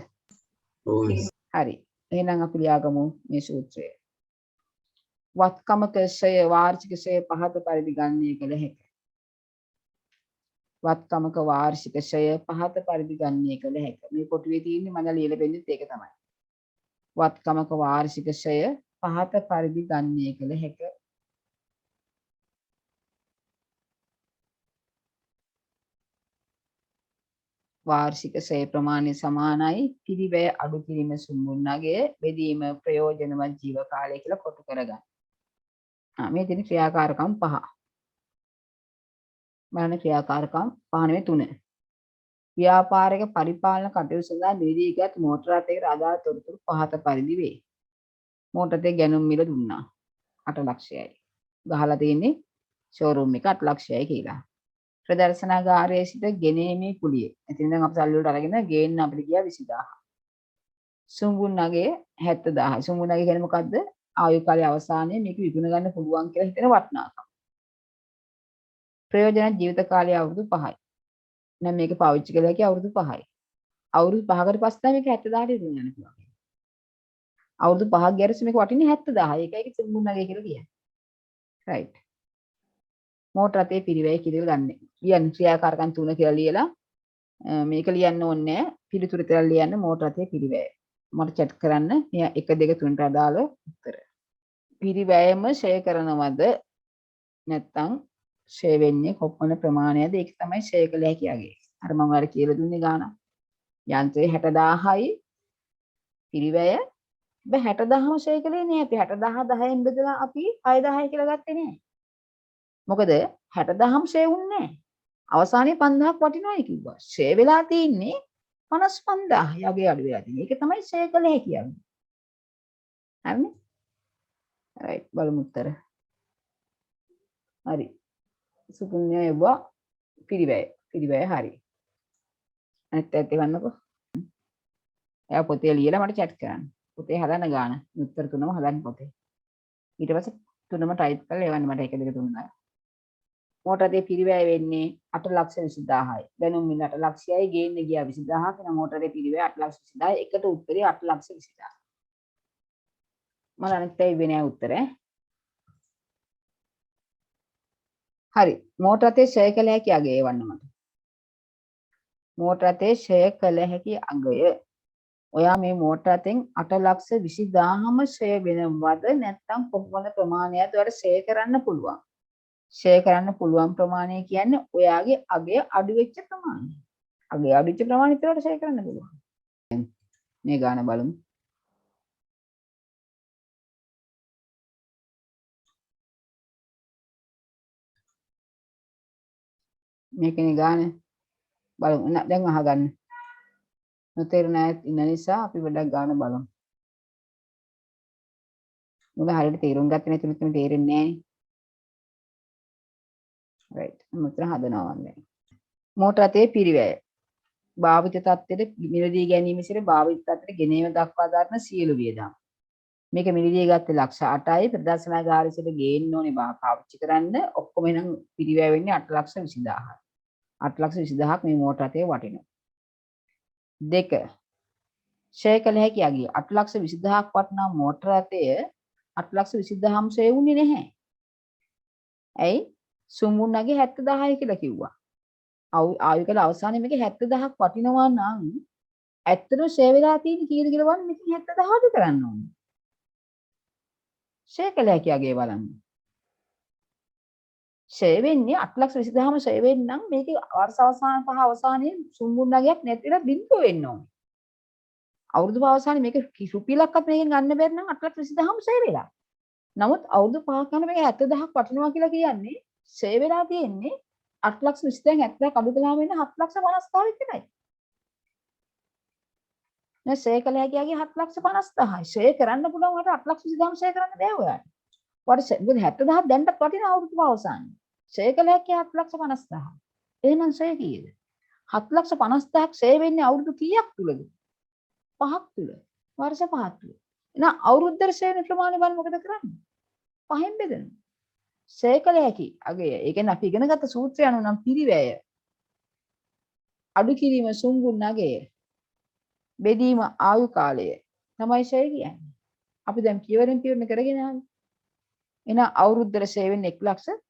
ඔව්.
හරි. එහෙනම් අපි ලියාගමු මේ සූත්‍රය. වත්කමක ෂය වාර්ෂික ෂය පහත පරිදි ගණනය කළ හැකියි. වත්කමක වාර්ෂික ෂය පහත පරිදි ගණනය කළ හැකියි. මේ කොටුවේ තියෙන්නේ මම ලියලා බෙන්නෙත් ඒක තමයි. වත්කමක වාර්ෂික ෂය පහත පරිදි ගණනය කළ හැක. වාර්ෂික ෂය ප්‍රමාණය සමානයි පිරිවැය අඩු කිරීම සුමුන්නගේ බෙදීම ප්‍රයෝජනවත් ජීව කාලය කියලා කොටු කරගන්න. මේ තියෙන ක්‍රියාකාරකම් 5. බලන්න ක්‍රියාකාරකම් 5 නෙවෙයි 3. ව්‍යාපාරික පරිපාලන කටයුතු සඳහා නිවැරදිගත් මෝටර රථයකට අදාළ තොරතුරු පහත පරිදි වේ. මෝටර රථයේ ගැනුම් මිල දුන්නා 8 ලක්ෂයයි. ගහලා තියෙන්නේ ෂෝරූම් එක 8 ලක්ෂයයි කියලා. ප්‍රදර්ශනාගාරයේ සිට ගෙනීමේ කුලිය. එතන දැන් අපි සල්ලි වලට අරගෙන ගේන්න අපිට ගියා 20000. සුඹුන්නගේ 70000. සුඹුන්නගේ කියන්නේ මොකද්ද? ආයු කාලයේ අවසානයේ මේක විකුණ ගන්න පුළුවන් කියලා හිතන වටිනාකම. ප්‍රයෝජන ජීවිත කාලය අවුරුදු 5යි. දැන් මේක පාවිච්චි කළා කිය අවුරුදු 5යි. අවුරුදු 5කට පස්සේ තමයි මේක 70000ට ඉදිරිය යන්න පුළුවන්. අවුරුදු 5ක් ගියරස මේක වටින්නේ 70000. ඒකයි සුඹුන්නගේ කියලා කියන්නේ. right. මෝටර රථයේ පිරිවැය කියලා ගන්න. කියන්නේ ක්‍රියාකාරකම් 3 කියලා ලියලා මේක ලියන්න ඕනේ නැහැ. පිළිතුරු කියලා ලියන්න මෝටර රථයේ පිරිවැය. මට chat කරන්න 1 2 3ට අදාළ උත්තර. පිරිවැයම ෂය කරනවද නැත්නම් ෂය වෙන්නේ කොපමණ ප්‍රමාණයද? ඒක තමයි ෂය කළ හැකි අගේ. අර මම ඔයාලට කියලා දුන්නේ ගාන. යන්ත්‍රයේ 60000යි පිරිවැය. බෑ 60000ම ෂය කළේ නෑ. අපි 60000 10න් බෙදලා අපි 6000යි කියලා ගත්තේ නෑ. මොකද 60000ම ෂය වුන්නේ නෑ. අවසානයේ 5000ක් වටිනවයි කිව්වා. ෂය වෙලා තියෙන්නේ 55000. යගේ අඩු වෙලා තියෙන්නේ. ඒක තමයි ෂය කළ හැකි අගේ. හරිනේ? right බලමු උත්තර. හරි. සුපුණ්‍ය යවුවා පිරිවැය. පිරිවැය හරි. අනිත් පැත්ත ගන්නකො. එයා පොතේ ලියලා මට chat කරන්න. පොතේ හදන්න ගාන. උත්තර තුනම හදන්න පොතේ. ඊට පස්සේ තුනම ටයිප් කරලා එවන්න මට 1 2 3 මෝටර රථයේ පිරිවැය වෙන්නේ 8,200,000යි. දැනුම් මිල 8 ලක්ෂයයි ගේන්න ගියා 20000ක්. එන මෝටර රථයේ පිරිවැය 8,20,000යි. එකට උත්තරේ 8,20,000. මම අනිත් පැත්තේ ඉන්නේ නැහැ උත්තරේ. හරි. මෝටර රථයේ ෂය කළ හැකි අගය එවන්න මට. මෝටර රථයේ ෂය කළ හැකි අගය. ඔයා මේ මෝටර රථෙන් 8,20,000ම ෂය වෙනවද නැත්නම් කොපමණ ප්‍රමාණයක්ද ඔයාලට ෂය කරන්න පුළුවන්? ෂය කරන්න පුළුවන් ප්‍රමාණය කියන්නේ ඔයාගේ අගය අඩු වෙච්ච ප්‍රමාණය. අගය අඩු වෙච්ච ප්‍රමාණය විතරට ෂය කරන්න පුළුවන්. මේ ගාන බලමු. මේකනේ ගාන බලමු. දැන් අහගන්න. නොතේරුණ අය ඉන්න නිසා අපි පොඩ්ඩක් ගාන බලමු. මොකද හරියට තේරුම් ගත්තේ නැති නිසා තේරෙන්නේ නැහැ. right. මුත්‍රා හදනවා මම. මෝටර රථයේ පිරිවැය. භාවිත තත්ත්වයට මිලදී ගැනීම සිට භාවිත තත්ත්වයට ගෙනීම දක්වා දරන සියලු වියදම්. මේක මිලදී ගත්තේ ලක්ෂ 8යි ප්‍රදර්ශනාගාරයේ සිට ගේන්න ඕනේ පාවිච්චි කරන්න. ඔක්කොම එනම් පිරිවැය වෙන්නේ 8,20,000යි. 8,20,000ක් මේ මෝටර රථයේ වටිනවා. 2. ෂය කළ හැකි අගය. 8,20,000ක් වටිනා මෝටර රථය 8,20,000ම ෂය වුණේ නැහැ. ඇයි? සුමුන්නගේ 70000යි කියලා කිව්වා. ආයු කාල අවසානයේ මේක 70000ක් වටිනවා නම් ඇත්තටම ෂය වෙලා තියෙන්නේ කීයද කියලා බලන්න. මේක 70000ද කරන්න ඕනේ. ෂය කළ හැකි අගය බලන්න. ෂය වෙන්නේ 8,20,000ම ෂය වෙන්නම් මේකේ වර්ෂ අවසාන 5 අවසානයේ සුමුන්නගයක් නැතිලා බිඳුව වෙන්න ඕනේ. අවුරුදු අවසානයේ මේක රුපියලක්වත් මේකෙන් ගන්න බැරි නම් 8,20,000ම ෂය වෙලා. නමුත් අවුරුදු 5ක් යන මේක 70000ක් වටිනවා කියලා කියන්නේ ෂය වෙලා තියෙන්නේ 8,20,000න් 70ක් අඩු කළාම වෙන 7,50,000 විතරයි. නේ ෂය කළ හැකියාගේ 7,50,000යි. ෂය කරන්න පුළුවන් වට 8,20,000ම ෂය කරන්න බෑ ඔයාලට. මොකද 70000 දැන්ට වටින අවුරුදු අවසානයේ. ෂය කළ හැකිය 7,50,000. එහෙනම් ෂය කීයද? 7,50,000ක් ෂය වෙන්නේ අවුරුදු කීයක් තුලද? 5ක් තුල. වර්ෂ 5ක් තුල. එහෙනම් අවුරුද්දට ෂය වෙන ප්‍රමාණය බලන්න මොකද කරන්නේ? 5න් බෙදනවා. ෂය කළ හැකි අගය. ඒ කියන්නේ අපි ඉගෙන ගත්ත සූත්‍රය අනුව නම් පිරිවැය අඩු කිරීම සුන්ගුන් අගය බෙදීම ආයු කාලය තමයි ෂය කියන්නේ. අපි දැන් පියවරෙන් පියවරන කරගෙන ආවේ. එහෙනම් අවුරුද්දට ෂය වෙන්නේ 1,50,000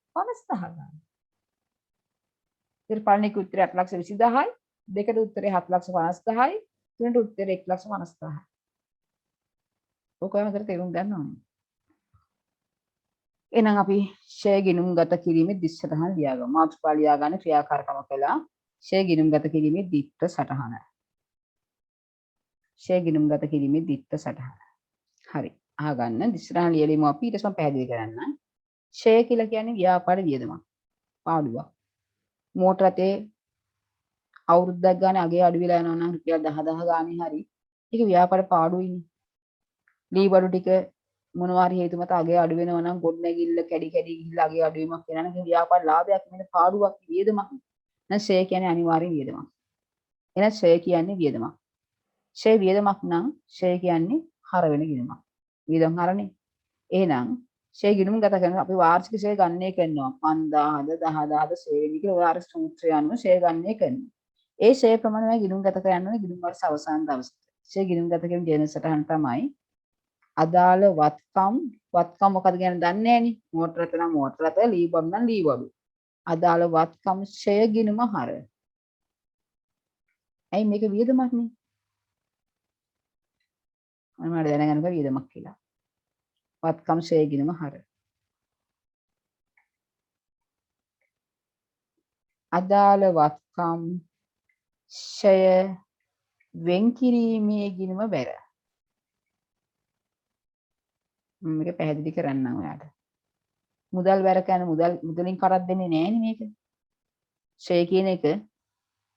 ගන්න. ඊට පළවෙනි උත්තරේ 8,20,000යි, දෙකට උත්තරේ 7,50,000යි, තුනට උත්තරේ 1,50,000යි. ඔකම විතර තේරුම් ගන්න ඕනේ. එහෙනම් අපි ෂේ ගිණුම් ගත කිරීමේ දිස් සටහන ලියාගමු. මාතෘකා ලියා ගන්න ක්‍රියාකාරකම කළා. ෂේ ගිණුම් ගත කිරීමේ දිත්ත සටහන. ෂේ ගිණුම් ගත කිරීමේ දිත්ත සටහන. හරි. අහගන්න දිස් සටහන ලියලිමු අපි ඊට පස්සේ පැහැදිලි කරන්න. ෂේ කියලා කියන්නේ ව්‍යාපාර වියදමක්. පාඩුවක්. මෝටර රථේ අවුරුද්දක් ගානේ අගේ අඩු වෙලා යනවා නම් රුපියල් 10,000 ගානේ හරි. ඒක ව්‍යාපාර පාඩුයිනේ. ලී බඩු ටික මොනවා හරි හේතු මත අගේ අඩු වෙනවා නම් ගොඩනැගිල්ල කැඩි කැඩි ගිහිල්ලා අගේ අඩු වීමක් වෙනවා නම් ඒක ව්‍යාපාර ලාභයක් නෙමෙයි පාඩුවක් වියදමක්. නැත්නම් ෂේ කියන්නේ අනිවාර්යෙන් වියදමක්. එහෙනම් ෂේ කියන්නේ වියදමක්. ෂේ වියදමක් නම් ෂේ කියන්නේ හර වෙන ගිණුමක්. වියදම් හරනේ. එහෙනම් ෂේ ගිණුම ගත කරන අපි වාර්ෂික ෂේ ගණනය කරනවා 5000ද 10000ද ෂේ වෙන කියලා වාර්ෂික සූත්‍රය අනුව ෂේ ගණනය කරනවා. ඒ ෂේ ප්‍රමාණය ගිණුම් ගත කරන්න ඕනේ ගිණුම් වර්ෂ අවසාන දවසේ. ෂේ ගිණුම් ගත කිරීම ජේන සටහන් තමයි අදාළ වත්කම් මොකක්ද කියන දන්නේ නැහනේ. මෝටර රථ නම් මෝටර රථ, ලී බඩු නම් ලී බඩු. අදාළ වත්කම් ෂේ ගිණුම හර. ඇයි මේක වියදමක් නේ? මම දැනගන්නක වියදමක් කියලා. වත්කම් ෂේ ගිණුම හර. අදාළ වත්කම් ෂය වෙන් කිරීමේ ගිණුම බැර. මේක පැහැදිලි කරන්නම් ඔයාලට. මුදල් වැර කරන මුදලින් කරක් දෙන්නේ නෑනේ මේක. ෂේ කියන එක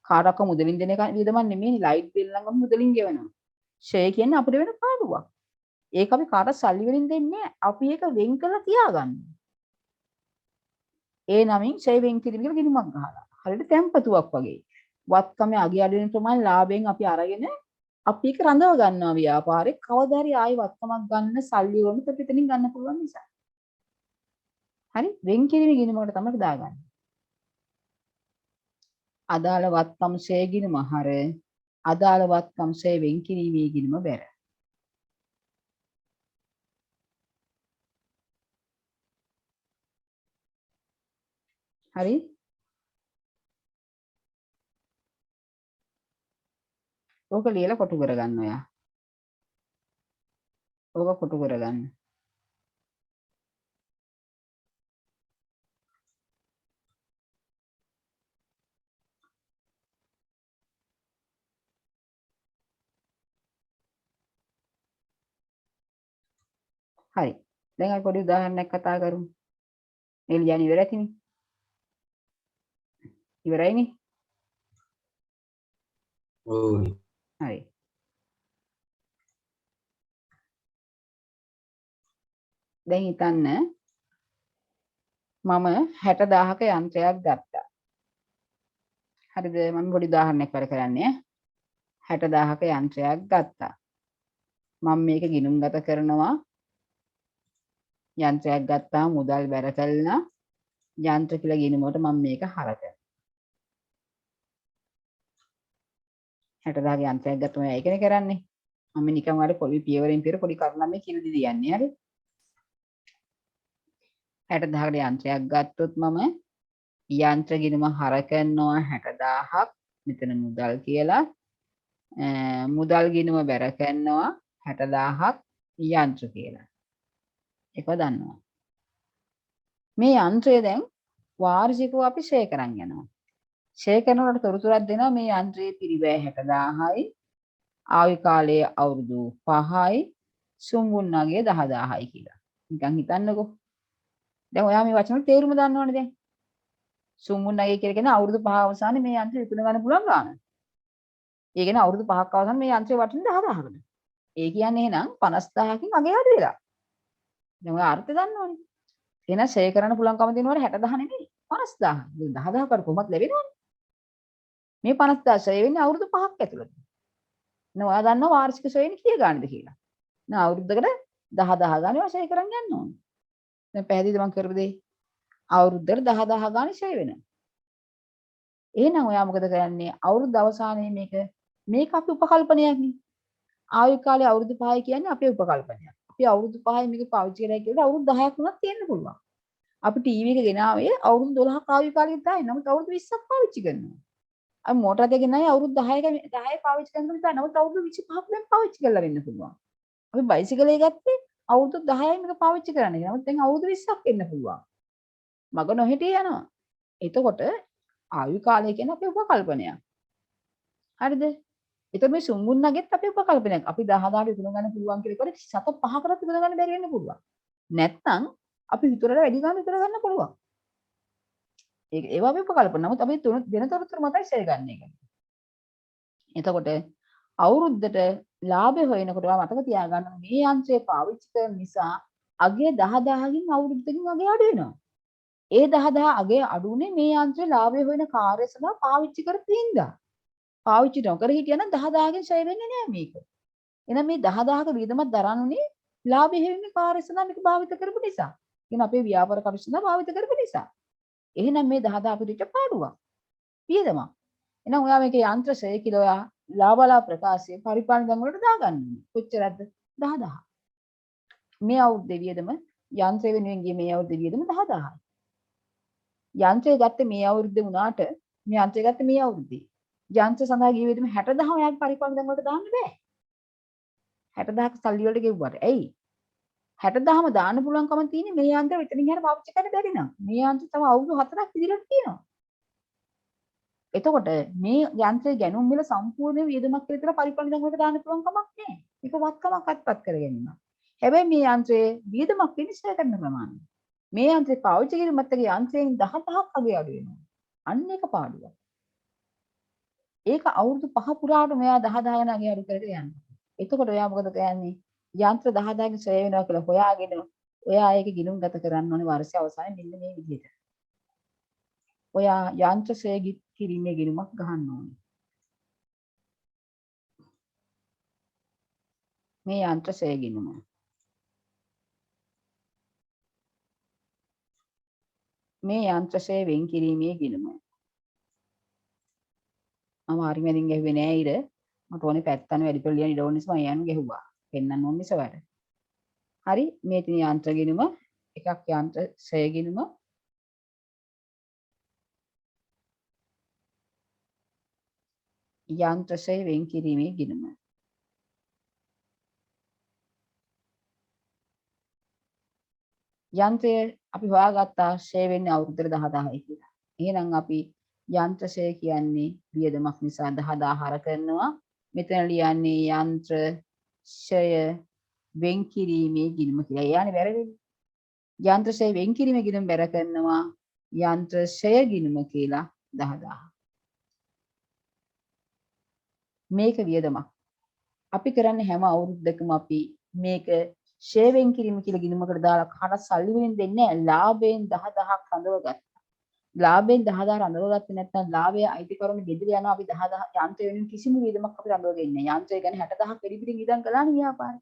කාටවත් මුදලින් දෙන එක වියදමක් නෙමෙයි. ලයිට් බිල් නම් මුදලින් ගෙවනවා. ෂේ කියන්නේ අපිට වෙන පාඩුවක්. ඒක අපි කාටවත් සල්ලි වලින් දෙන්නේ නෑ. අපි ඒක වෙන් කරලා තියාගන්න. ඒ නමින් ෂේ වෙන් කිරීම කියලා ගිණුමක් ගහලා. හරියට තැම්පතුවක් වගේ. වත්කමේ අගය අඩු වෙන ප්‍රමාණය ලාභයෙන් අපි අරගෙන අපි ඒක රඳව ගන්නවා ව්‍යාපාරේ. කවදා හරි ආයි වත්කමක් ගන්න සල්ලි වුණොත් අපිට එතනින් ගන්න පුළුවන් නිසා. හරි වෙන් කිරීමේ ගිණුමකට තමයි දාගන්නේ. අදාළ වත්කම් ෂේ ගිණුම හර අදාළ වත්කම් ෂේ වෙන් කිරීමේ ගිණුම බැර. හරි ඕක ලියලා කොටු කරගන්න ඔයා. ඕක කොටු කරගන්න. හරි. දැන් අපි පොඩි උදාහරණයක් කතා කරමු. මේ ලියන්න ඉවරයිනේ. ඉවරයිනේ.
ඔව්.
හරි. දැන් හිතන්න මම 60000ක යන්ත්‍රයක් ගත්තා. හරිද? මම පොඩි උදාහරණයක් කරන්නේ. 60000ක යන්ත්‍රයක් ගත්තා. මම මේක ගිණුම්ගත කරනවා. යන්ත්‍රයක් ගත්තා මුදල් බැර කළා. යන්ත්‍ර කියලා ගිණුමකට මම මේක හර කරනවා. 60000ක යන්ත්‍රයක් ගත්තම ඒකනේ කරන්නේ. මම නිකන් වල පොඩි පියවරෙන් පියවර පොඩි කරුණක් මේ කියලා දෙන්නේ. හරි? 60000කට යන්ත්‍රයක් ගත්තොත් මම යන්ත්‍ර ගිණුම හර කරනවා 60000ක්. මෙතන මුදල් කියලා මුදල් ගිණුම බැර කරනවා 60000ක් යන්ත්‍ර කියලා. ඒක දන්නවා. මේ යන්ත්‍රය දැන් වාර්ෂිකව අපි ෂේ කරන් යනවා. ෂේ කරනකොට තොරතුරක් දෙනවා මේ යන්ත්‍රයේ පිරිවැය 60000යි ආයු කාලය අවුරුදු 5යි සුම්බුන්නගේ 10000යි කියලා. නිකන් හිතන්නකෝ. දැන් ඔයා මේ වචන වල තේරුම දන්නවනේ දැන්. සුම්බුන්නගේ කියලා කියන අවුරුදු 5 අවසානයේ මේ යන්ත්‍රය විකුණ ගන්න පුළුවන් ගාන. ඒ කියන්නේ අවුරුදු 5ක් අවසන් මේ යන්ත්‍රය වටින 10000කට. ඒ කියන්නේ එහෙනම් 50000කින් අගේ අඩු වෙලා. දැන් ඔය අර්ථය දන්නවනේ. එහෙනම් ෂේ කරන්න පුළුවන්කම දෙනවනේ 60000 නෙමෙයි 50000. දැන් 10000කට කොහොමද ලැබෙනවනේ. මේ 50000 ෂේ වෙන්නේ අවුරුදු 5ක් ඇතුළත. නෝ ඔයා දන්නවා වාර්ෂික ෂේ වෙන්නේ කීය ගානද කියලා. නෝ අවුරුද්දකට 10000 ගානේ ෂේ කරන් යන්න ඕනේ. දැන් පැහැදිලිද මම කරපු දේ? අවුරුද්දකට 10000 ගානේ ෂේ වෙනවා. එහෙනම් ඔයා මොකද කරන්නේ? අවුරුද්ද අවසානයේ මේක අපි උපකල්පනයක් නේ. ආයු කාලය අවුරුදු 5යි කියන්නේ අපේ උපකල්පනයක්. අපි අවුරුදු 5යි මේක පාවිච්චි කරලා කියලා අවුරුදු 10ක් වුණත් තියෙන්න පුළුවන්. අපි ටීවී එක ගෙනාවේ අවුරුදු 12ක් ආයු කාලෙක තමයි. නමුත් අවුරුදු 20ක් පාවිච්චි කරනවා. අපි මෝටර දෙක ගෙනාවේ අවුරුදු 10ක 10 පාවිච්චි කරනකොට තමයි. නමුත් අවුරුදු 25ක් දැන් පාවිච්චි කරලා වෙන්න පුළුවන්. අපි බයිසිකලේ ගත්තේ අවුරුදු 10යි මේක පාවිච්චි කරන්න කියලා. නමුත් දැන් අවුරුදු 20ක් වෙන්න පුළුවන්. මග නොහිටිය යනවා. එතකොට ආයු කාලය කියන අපේ උපකල්පනයක්. හරිද? එතකොට මේ සුන්ගුන්නගෙත් අපේ උපකල්පනයක්. අපි 10,000ට ඉගෙන ගන්න පුළුවන් කියලා ඉතින් සත පහකටත් ඉගෙන ගන්න බැරි වෙන්න පුළුවන්. නැත්නම් අපි හිතුවරට වැඩි ගන්න ඉගෙන ගන්න පුළුවන්. ඒවා අපි උපකල්පන. නමුත් අපි දෙන තොරතුරු මතයි ෂෙයා ගන්න එක. එතකොට අවුරුද්දට ලාභය හොයනකොට ඔයා මතක තියාගන්න මේ යන්ත්‍රය පාවිච්චි කරන නිසා අගේ 10000කින් අවුරුද්දකින් අගේ අඩු වෙනවා. ඒ 10000 අගේ අඩු උනේ මේ යන්ත්‍රය ලාභය හොයන කාර්ය සඳහා පාවිච්චි කරපු හින්දා. පාවිච්චි නොකර හිටියනම් 10000කින් ෂය වෙන්නේ නෑ මේක. එහෙනම් මේ 10000ක වියදමක් දරන්නේ ලාභය හොයන කාර්ය සඳහා මේක භාවිත කරපු නිසා. කියන අපේ ව්‍යාපාර කටයුතු සඳහා භාවිත කරපු නිසා. එහෙනම් මේ 10000 අපිට පාඩුවක්. වියදමක්. එහෙනම් ඔයා මේකේ යන්ත්‍ර ෂය කියලා ඔයා ලාභලා ප්‍රකාශයේ පරිපාලන ගම් වලට දාගන්න ඕනේ. කොච්චරද? 10000. මේ අවුරුද්දේ වියදම යන්ත්‍රය වෙනුවෙන් ගියේ මේ අවුරුද්දේ වියදම 10000යි. යන්ත්‍රය ගත්තේ මේ අවුරුද්දේ වුණාට මේ යන්ත්‍රය ගත්තේ මේ අවුරුද්දේ. යන්ත්‍ර සඳහා ගිය වියදම 60000 ඔයාගේ පරිපාලන ගම් වලට දාන්න බෑ. 60000ක සල්ලි වලට ගෙව්වට. ඇයි? 60000ම දාන්න පුළුවන්කම තියෙන්නේ මේ යන්ත්‍රය විතරින් යන පාවිච්චි කරන්න බැරි නම්. මේ යන්ත්‍රය තව අවුරුදු 4ක් ඉදිරියට තියෙනවා. එතකොට මේ යන්ත්‍රයේ ගැනුම් වල සම්පූර්ණ වියදමක් කියලා පරිපාලන ගම් වලට දාන්න පුළුවන් කමක් නැහැ. මේක වත්කමක් අත්පත් කර ගැනීම. හැබැයි මේ යන්ත්‍රයේ වියදමක් විනිශ්චය කරන ප්‍රමාණය. මේ යන්ත්‍රය පාවිච්චි කිරීමත් එක්ක යන්ත්‍රයෙන් 10000ක් අගේ අඩු වෙනවා. අන්න ඒක පාඩුවක්. ඒක අවුරුදු 5 පුරාට මෙයා 10000 යන අගේ අඩු කරගෙන යනවා. එතකොට ඔයා මොකද කරන්නේ? යන්ත්‍ර 10000කින් ශ්‍රේ වෙනවා කියලා හොයාගෙන ඔයා ඒක ගිණුම් ගත කරන්න ඕනේ වර්ෂය අවසානයේ මෙන්න මේ විදිහට. ඔයා යන්ත්‍ර ශ්‍රේ කිරීමේ ගිණුමක් ගහන්න ඕනේ. මේ යන්ත්‍ර ශ්‍රේ ගිණුම. මේ යන්ත්‍ර ශ්‍රේ වෙන් කිරීමේ ගිණුම. මම හරිමෙන් ගැහුවේ නෑ ඉර. මට ඕනේ පැත්තන වැඩිපුර ලියන්න ඉඩ ඕන නිසා මම යන්න ගැහුවා. පෙන්නන්න ඕන නිසා වැඩ. හරි මේ තියෙන යන්ත්‍ර ගිණුම එකක් යන්ත්‍ර ශ්‍රේ ගිණුම යන්ත්‍ර ශ්‍රේ වෙන් කිරීමේ ගිණුම. යන්ත්‍රය අපි හොයාගත්තා ශ්‍රේ වෙන්නේ අවුරුද්දට 10000යි කියලා. එහෙනම් අපි යන්ත්‍ර ශ්‍රේ කියන්නේ වියදමක් නිසා 10000 හර කරනවා. මෙතන ලියන්නේ යන්ත්‍ර ශ්‍රය වෙන් කිරීමේ ගිණුම කියලා. එයානේ වැරදෙන්නේ. යන්ත්‍ර ශ්‍රය වෙන් කිරීමේ ගිණුම බැර කරනවා යන්ත්‍ර ශ්‍රය ගිණුම කියලා 10000. මේක වියදමක්. අපි කරන්නේ හැම අවුරුද්දකම අපි මේක ෂේ වෙන් කිරීම කියලා ගිණුමකට දාලා කාට සල්ලි වලින් දෙන්නේ නැහැ. ලාභයෙන් 10000ක් රඳවගත්තා. ලාභයෙන් 10000 රඳවගත්තේ නැත්නම් ලාභය අයිතිකරන ගෙදර යනවා අපි 10000 යන්ත්‍රය වෙනුවෙන් කිසිම වියදමක් අපි රඳවගෙන්නේ නැහැ. යන්ත්‍රය ගැන 60000ක් වැඩි පිටින් ඉඳන් කළානේ ව්‍යාපාරේ.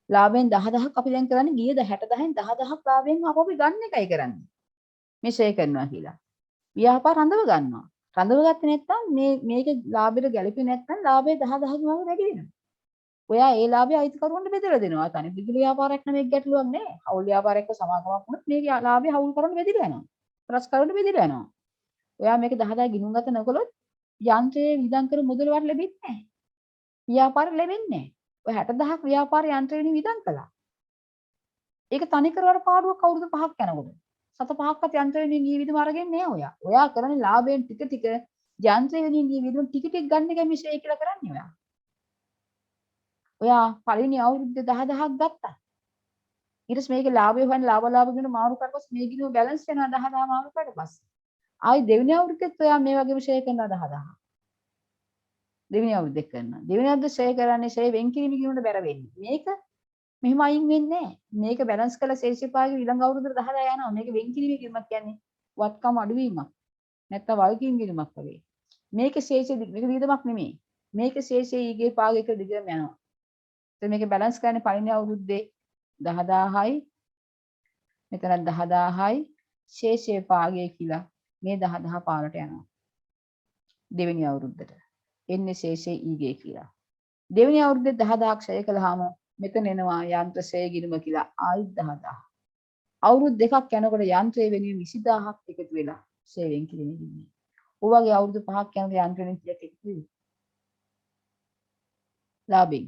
ලාභයෙන් 10000ක් අපි දැන් කරන්නේ ගිය 60000න් 10000ක් ලාභයෙන් අපි ගන්න එකයි කරන්නේ. මේ ෂේ කරනවා කියලා. ව්‍යාපාර රඳව ගන්නවා. රඳවගත්තේ නැත්නම් මේක ලාභයට ගැලපෙන්නේ නැත්නම් ලාභය 10000කින් වගේ වැඩි වෙනවා. ඔයා ඒ ලාභය අයිතිකරුවන්ට බෙදලා දෙනවා. තනි විදුලි ව්‍යාපාරයක් නම් මේක ගැටලුවක් නෑ. හවුල් ව්‍යාපාරයක සමාගමක් වුණොත් මේ ලාභය හවුල් කරන්න බෙදලා යනවා. රස්කරුවන්ට බෙදලා යනවා. ඔයා මේක 10000 ගිණුම් ගත නොකළොත් යන්ත්‍රයේ වියදම් කර මුදල වට ලැබෙන්නේ නැහැ. ව්‍යාපාර ලැබෙන්නේ නැහැ. ඔය 60000ක් ව්‍යාපාර යන්ත්‍රයෙන් වියදම් කළා. ඒක තනි කරවර පාඩුවක් අවුරුදු 5ක් යනකොට. සත 5ක්වත් යන්ත්‍රයෙන් ගිය විදිහම අරගෙන නෑ ඔයා. ඔයා කරන්නේ ලාභයෙන් ටික ටික යන්ත්‍රයෙන් ගිය විදිහම ටික ටික ගන්න එක මිෂේ කියලා කරන්නේ ඔයා. ඔයා පළවෙනි අවුරුද්දේ 10000ක් ගත්තා. ඊට පස්සේ මේකේ ලාභය හොයන ලාභ ගැන මාරු කරපස් මේ ගිණුම බැලන්ස් වෙනවා 10000 මාරු කරලා පස්සේ. ආයි දෙවෙනි අවුරුද්දෙත් ඔයා මේ වගේම ෂේ කරනවා 10000. දෙවෙනි අවුරුද්දේ කරනවා. දෙවෙනි අවුරුද්දේ ෂේ කරන්නේ ෂේ වෙන් කිරීම ගිණුමට බැර වෙන්නේ. මේක මෙහෙම අයින් වෙන්නේ නැහැ. මේක බැලන්ස් කරලා ශේෂිපාගේ ඊළඟ අවුරුද්දට 10 යනවා. මේක වෙන් කිරීම ගිණුමක් කියන්නේ වත්කම් අඩුවීමක්. නැත්තම් වගකීම් ගිණුමක් වගේ. මේක ශේෂෙ මේක වියදමක් නෙමෙයි. මේක ශේෂයේ ඊගේ පාගයක දිගටම යනවා. එතන මේක බැලන්ස් කරන්නේ පළවෙනි අවුරුද්දේ 10000යි මෙතන 10000යි ශේෂයේ පාගය කියලා මේ 10000 පාරට යනවා. දෙවෙනි අවුරුද්දට එන්නේ ශේෂයේ ඊගේ කියලා. දෙවෙනි අවුරුද්දේ 10000ක් ෂය කළාම මෙතන එනවා යන්ත්‍ර ෂය ගිණුම කියලා ආයිත් 10000. අවුරුදු දෙකක් යනකොට යන්ත්‍රය වෙනුවෙන් 20000ක් එකතු වෙලා ෂය වෙන් කිරීමේ ගිණුම. ඔයගේ අවුරුදු 5ක් යනකොට යන්ත්‍රයෙන් කීයක් එකතු වෙයි? ලාභයෙන්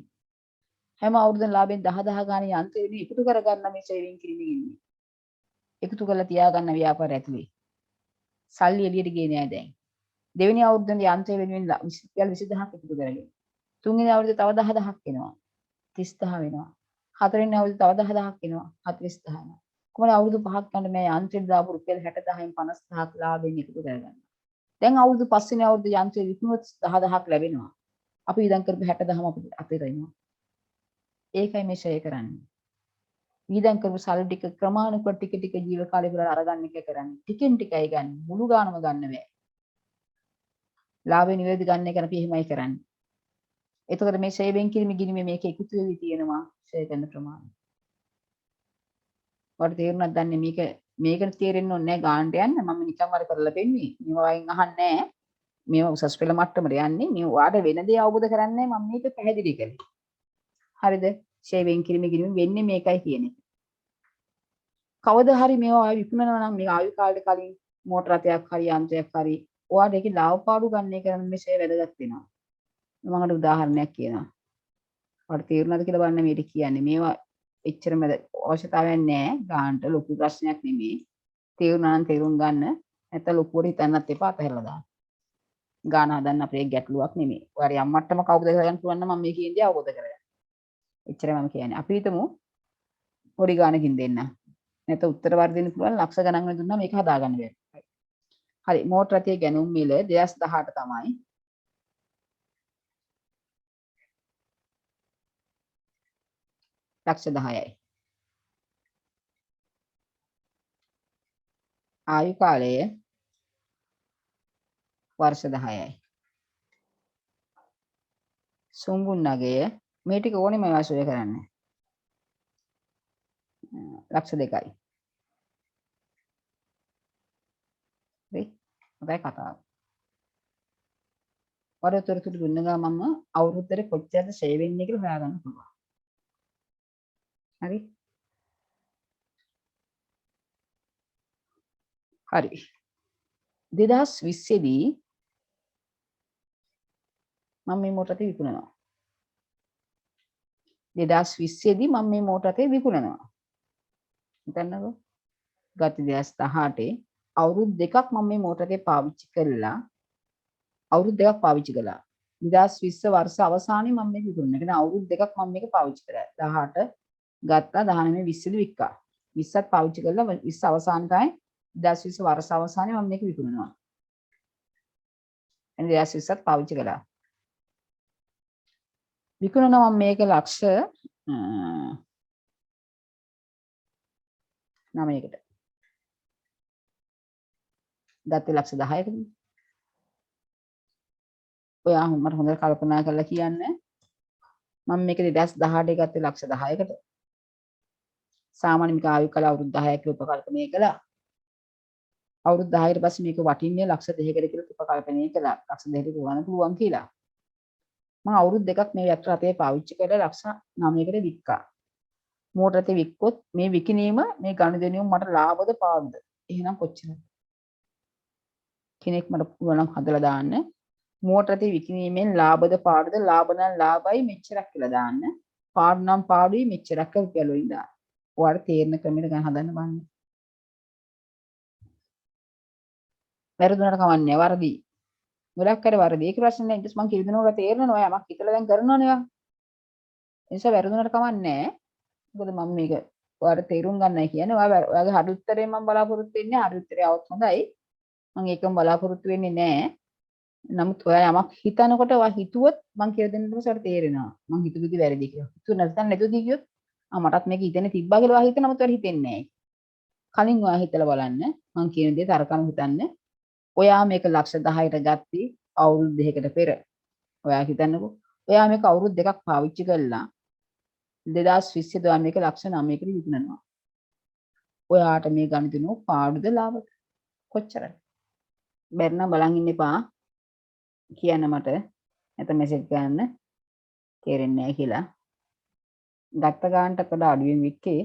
හැම අවුරුද්දෙන් ලාභයෙන් 10 ගානේ යන්ත්‍ර වෙනුවෙන් එකතු කරගන්න මේ සේවින් කිරීමේ ඉන්නේ. එකතු කරලා තියාගන්න ව්‍යාපාරය ඇතුලේ. සල්ලි එළියට ගියේ නෑ දැන්. දෙවෙනි අවුරුද්දේ යන්ත්‍රය වෙනුවෙන් රුපියල් 20000ක් එකතු කරගෙන. තුන්වෙනි අවුරුද්දේ තව 10000ක් එනවා. 30000 වෙනවා. හතරවෙනි අවුරුද්දේ තව 10000ක් එනවා. 40000 වෙනවා. කොහොමද අවුරුදු 5ක් යනකොට මේ යන්ත්‍රෙට දාපු රුපියල් 60000න් 50000ක් ලාභයෙන් එකතු කරගන්න. දැන් අවුරුදු 5 වෙනි අවුරුද්දේ යන්ත්‍රය විකුණුවොත් 10000ක් ලැබෙනවා. අපි ඉදන් කරපු 60000ම අපිට අතේ රැඳෙනවා. ඒකයි මේ ෂෙයා කරන්නේ. ඊදන් කරපු සල්ලි ටික ක්‍රමානුකූලව ටික ටික ජීව කාලය පුරා අරගන්න එක කරන්නේ. ටිකෙන් ටිකයි ගන්න. මුළු ගානම ගන්න බෑ. ලාභේ නිවැරදි ගන්න එක අපි එහෙමයි කරන්නේ. එතකොට මේ සේවෙන් කිරීමේ ගිණීමේ මේක එකතු වෙවි තියෙනවා ෂෙයා කරන ප්‍රමාණය. ඔයාලට තේරුණාද දන්නේ මේකට තේරෙන්න ඕනේ නැහැ ගානට යන්න. මම නිකන් වර කරලා පෙන්නුවේ. මේවා වයින් අහන්නේ නැහැ. මේවා උසස් පෙළ මට්ටමට යන්නේ. මේ ඔයාලට වෙන දේ අවබෝධ කරන්නේ මම මේක පැහැදිලි කළේ. හරිද? සේවෙන් කිරීමේ ගිණීම වෙන්නේ මේකයි කියන එක. කවදා හරි මේවා විකුණනවා නම් මේ ආයු කාලෙට කලින් මෝටර රථයක් හරි යන්ත්‍රයක් හරි ඔයාලට ඒකේ ලාභ පාඩු ගන්න එක නම් මේ ෂෙයා වැදගත් වෙනවා. මම අර උදාහරණයක් කියනවා. ඔයාලට තේරුණාද කියලා බලන්න මේක කියන්නේ. මේවා එච්චරම අවශ්‍යතාවයක් නැහැ. ගානට ලොකු ප්‍රශ්නයක් නෙමෙයි. තේරුණා නම් තේරුම් ගන්න. නැත්නම් ලොකුවට හිතන්නත් එපා අතහැරලා දාන්න. ගාන හදන්න අපේ ගැටලුවක් නෙමෙයි. ඔයාලා යම් මට්ටමක අවබෝධ කරගන්න පුළුවන් නම් මම මේ කියන දේ අවබෝධ කරගන්න. එච්චරයි මම කියන්නේ. අපි හිතමු පොඩි ගානකින් දෙන්න. නැත්නම් උත්තර වර්ධින්න පුළුවන් ලක්ෂ ගණන් වල දුන්නා මේක හදාගන්න බැහැ. හරි මෝටර රථයේ ගැනුම් මිල 2018 තමයි. ලක්ෂ 10යි. ආයු කාලය වර්ෂ 10යි. සුංගුන් නගය මේ ටික ඕනෙම වාසය කරන්න. ලක්ෂ 2යි. හරි. හොඳයි කතාව. වරතොරතුරු දුන්න ගමන් මම අවුරුද්දට කොච්චරද ෂෙයා වෙන්නේ කියලා හොයාගන්න පුළුවන්. හරි. හරි. 2020 දී මම මේ මෝටර රථය විකුණනවා. 2020 දී මම මේ මෝටර රථය විකුණනවා. හිතන්නකෝ. ගත 2018 අවුරුදු දෙකක් මම මේ මෝටර රථය පාවිච්චි කළා. අවුරුදු දෙකක් පාවිච්චි කළා. 2020 වර්ෂ අවසානයේ මම මේක විකුණුවා. ඒ කියන්නේ අවුරුදු දෙකක් මම මේක පාවිච්චි කරා. 18 ගත්තා 19 20 දී වික්කා. 20ත් පාවිච්චි කළා 20 අවසාන තමයි 2020 වර්ෂ අවසානයේ මම මේක විකුණනවා. එන්නේ 2020ත් පාවිච්චි කළා. විකුණනවා මම මේක ලක්ෂ 9කට. ගත්තේ ලක්ෂ 10කට. ඔයා මට හොඳට කල්පනා කරලා කියන්න. මම මේක 2018 ගත්තේ ලක්ෂ 10කට. සාමාන්‍ය මේක ආයු කාල අවුරුදු 10ක් කියලා උපකල්පනය කළා. අවුරුදු 10කට පස්සේ මේක වටින්නේ ලක්ෂ 2කට කියලා උපකල්පනය කළා. ලක්ෂ 2කට ගන්න පුළුවන් කියලා. මම අවුරුදු දෙකක් මේ යත්‍ර රථය පාවිච්චි කරලා ලක්ෂ 9කට වික්කා. මෝටර රථය වික්කොත් මේ විකිණීම මේ ගනුදෙනුවම මට ලාභද පාඩුද? එහෙනම් කොච්චරද? කෙනෙක් මට පුළුවන් නම් හදලා දාන්න. මෝටර රථය විකිණීමෙන් ලාභද පාඩුද? ලාභ නම් ලාභයි මෙච්චරක් කියලා දාන්න. පාඩු නම් පාඩුයි මෙච්චරක් රුපියල් වලින් දාන්න. ඔයාලට තේරෙන ක්‍රමයකට ගන්න හදන්න බලන්න. වැරදුනට කවන්නේ වරදි. ගොඩක් කර වරදි. ඒක ප්‍රශ්නේ නෑ. ඉතින් මම කියලා දෙනවා තේරෙනවා. ඔයා යමක් හිතලා දැන් කරනවනේ ඔයා. ඒ නිසා වැරදුනට කවන්නේ නෑ. මොකද මම මේක ඔයාලට තේරුම් ගන්නයි කියන්නේ. ඔයාගේ හරි උත්තරේ මම බලාපොරොත්තු වෙන්නේ. හරි උත්තරේ આવොත් හොඳයි. මම ඒකම බලාපොරොත්තු වෙන්නේ නෑ. නමුත් ඔයා යමක් හිතනකොට ඔයා හිතුවොත් මම කියලා දෙන්න ඊට පස්සේ තේරෙනවා. මම හිතුව විදි වැරදි කියලා. හිතුව නැත්නම් නැතුව කිව්වොත් මටත් මේක හිතෙන්නේ තිබ්බා කියලා ඔයා හිතන නමුත් ඔයාලා හිතෙන්නේ නෑ. කලින් ඔයා හිතලා බලන්න. මම කියන දේ තරකම හිතන්න. ඔයා මේක ලක්ෂ 10ට ගත්තී අවුරුදු දෙකකට පෙර. ඔයා හිතන්නකෝ. ඔයා මේක අවුරුදු දෙකක් පාවිච්චි කළා. 2020 දී ඔයා මේක ලක්ෂ 9කට විකුණනවා. ඔයාට මේ ගණිතනෝ පාඩුද ලාභද? කොච්චරද? බැරි නම් බලන් ඉන්න එපා. කියන්න මට නැත්නම් මෙසේජ් ගන්න තේරෙන්නේ නැහැ කියලා. ගත්ත ගානට වඩා අඩුවෙන් වික්කේ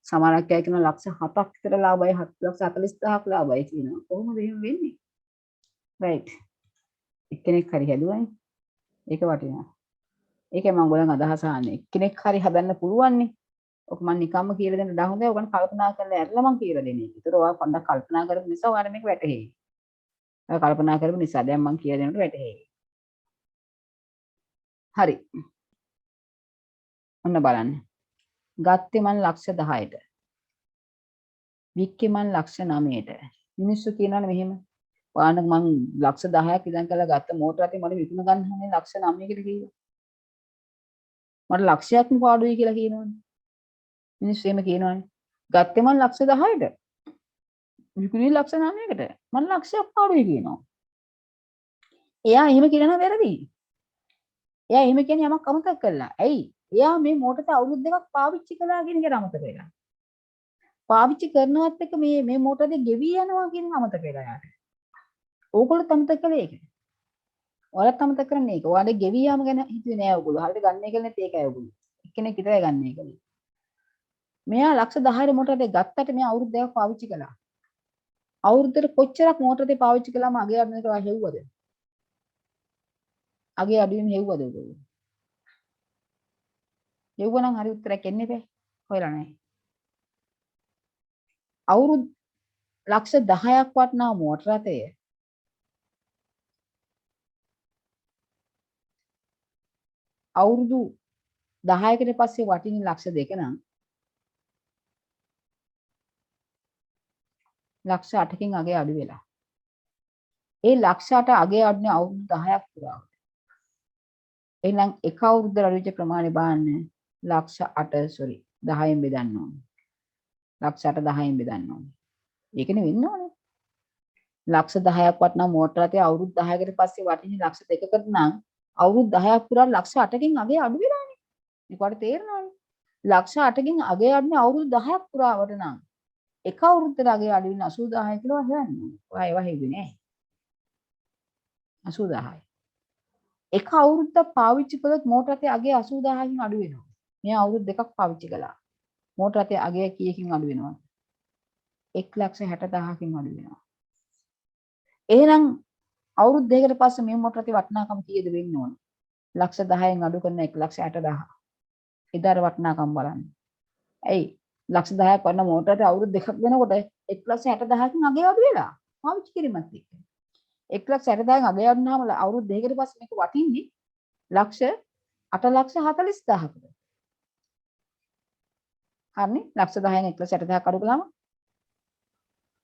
සමහරක් අය කියන ලක්ෂ 7ක් විතර ලාභයි 7,40,000ක් ලාභයි කියනවා. කොහොමද එහෙම වෙන්නේ? right. එක්කෙනෙක් හරි හැදුවනේ. ඒක වටිනවා. ඒකයි මම ඔයගොල්ලන් අදහස අහන්නේ. කෙනෙක් හරි හදන්න පුළුවන් නේ. ඔක මම නිකම්ම කියලා දෙන්න ඩා හොඳයි. ඔයගොල්ලන් කල්පනා කරලා ඇරලා මම කියලා දෙන එක. ඒතර ඔයා පොඩ්ඩක් කල්පනා කරපු නිසා ඔයාලට මේක වැටහෙයි. ඔයා කල්පනා කරපු නිසා දැන් මම කියලා දෙනකොට වැටහෙයි. හරි. ඔන්න බලන්න. ගත්තේ මං ලක්ෂ 10ට. වික්කේ මං ලක්ෂ 9ට. මිනිස්සු කියනවනේ මෙහෙම. ඔයාලට මං ලක්ෂ 10ක් ඉඳන් කරලා ගත්ත මෝටර අතේ මට විකුණ ගන්න ඕනේ ලක්ෂ 9කට කියලා. මට ලක්ෂයක්ම පාඩුයි කියලා කියනවනේ. මිනිස්සු එහෙම කියනවනේ. ගත්තේ මං ලක්ෂ 10ට. විකුණුවේ ලක්ෂ 9කට. මං ලක්ෂයක් පාඩුයි කියනවා. එයා එහෙම කියනවා වැරදි. එයා එහෙම කියන්නේ යමක් අමතක කළා. ඇයි? එයා මේ මෝටරට අවුරුදු දෙකක් පාවිච්චි කළා කියන එක අමතක වෙලා. පාවිච්චි කරනවත් එක මේ මෝටරේ ගෙවි යනවා කියන එක අමතක වෙලා යාට. ඕගොල්ලෝ අමතක කළේ ඒක. ඔයාලත් අමතක කරන්නේ ඒක. ඔයාලේ ගෙවි යාම ගැන හිතුවේ නෑ ඕගොල්ලෝ. හරියට ගන්න එක නැත් ඒකයි ඕගොල්ලෝ. එක්කෙනෙක් විතරයි ගන්න එකනේ. මෙයා ලක්ෂ 10ට මෝටරේ ගත්තට මෙයා අවුරුදු දෙකක් පාවිච්චි කළා. අවුරුද්දට කොච්චරක් මෝටරේ පාවිච්චි කළාම අගේ අඩුවෙන් ඒක හෙව්වද? අගේ අඩුවෙන් හෙව්වද ඕගොල්ලෝ? හෙව්වනම් හරි උත්තරයක් එන්නේ නැහැ. හොයලා නැහැ. අවුරුදු ලක්ෂ 10ක් වටනා මෝටර රථය අවුරුදු 10කට පස්සේ වටින්නේ ලක්ෂ 2 නම් ලක්ෂ 8කින් අගේ අඩු වෙලා. ඒ ලක්ෂ 8 අගේ අඩුනේ අවුරුදු 10ක් පුරාවට. එහෙනම් එක අවුරුද්දට අඩු වෙච්ච ප්‍රමාණය බලන්න ලක්ෂ 10න් බෙදන්න ඕනේ. ලක්ෂ 8 10න් බෙදන්න ඕනේ. ඒකනේ වෙන්න ඕනේ. ලක්ෂ 10ක් වටනා මෝටර රථය අවුරුදු 10කට පස්සේ වටින්නේ ලක්ෂ 2කට නම් අවුරුදු 10ක් පුරා ලක්ෂ 8කින් අගේ අඩු වෙලානේ. මේකට තේරෙනවනේ. ලක්ෂ 8කින් අගේ අඩුනේ අවුරුදු 10ක් පුරාවට නම් එක අවුරුද්දට අගේ අඩු වෙන 80000 කියලා හොයන්න. ඔයා ඒව හෙව්වේ නෑ. 80000යි. එක අවුරුද්දක් පාවිච්චි කළොත් මෝටර රථයේ අගේ 80000කින් අඩු වෙනවා. මේ අවුරුදු දෙකක් පාවිච්චි කළා. මෝටර රථයේ අගේ කීයකින් අඩු වෙනවද? 1,60,000කින් අඩු වෙනවා. එහෙනම් අවුරුදු දෙකකට පස්සේ මේ මෝටර රථයේ වටිනාකම කීයද වෙන්න ඕන? ලක්ෂ 10න් අඩු කරන 1,60,000. ඉදාර වටිනාකම බලන්න. ඇයි? ලක්ෂ 10ක් වටන මෝටර රථය අවුරුදු දෙකක් වෙනකොට 1,60,000කින් අගේ අඩු වෙලා. පාවිච්චි කිරීමත් එක්ක. 1,60,000න් අගේ අඩුනහම අවුරුදු දෙකකට පස්සේ මේක වටින්නේ ලක්ෂ 8,40,000කට. හරිනේ? ලක්ෂ 10න් 1,60,000ක් අඩු කළාම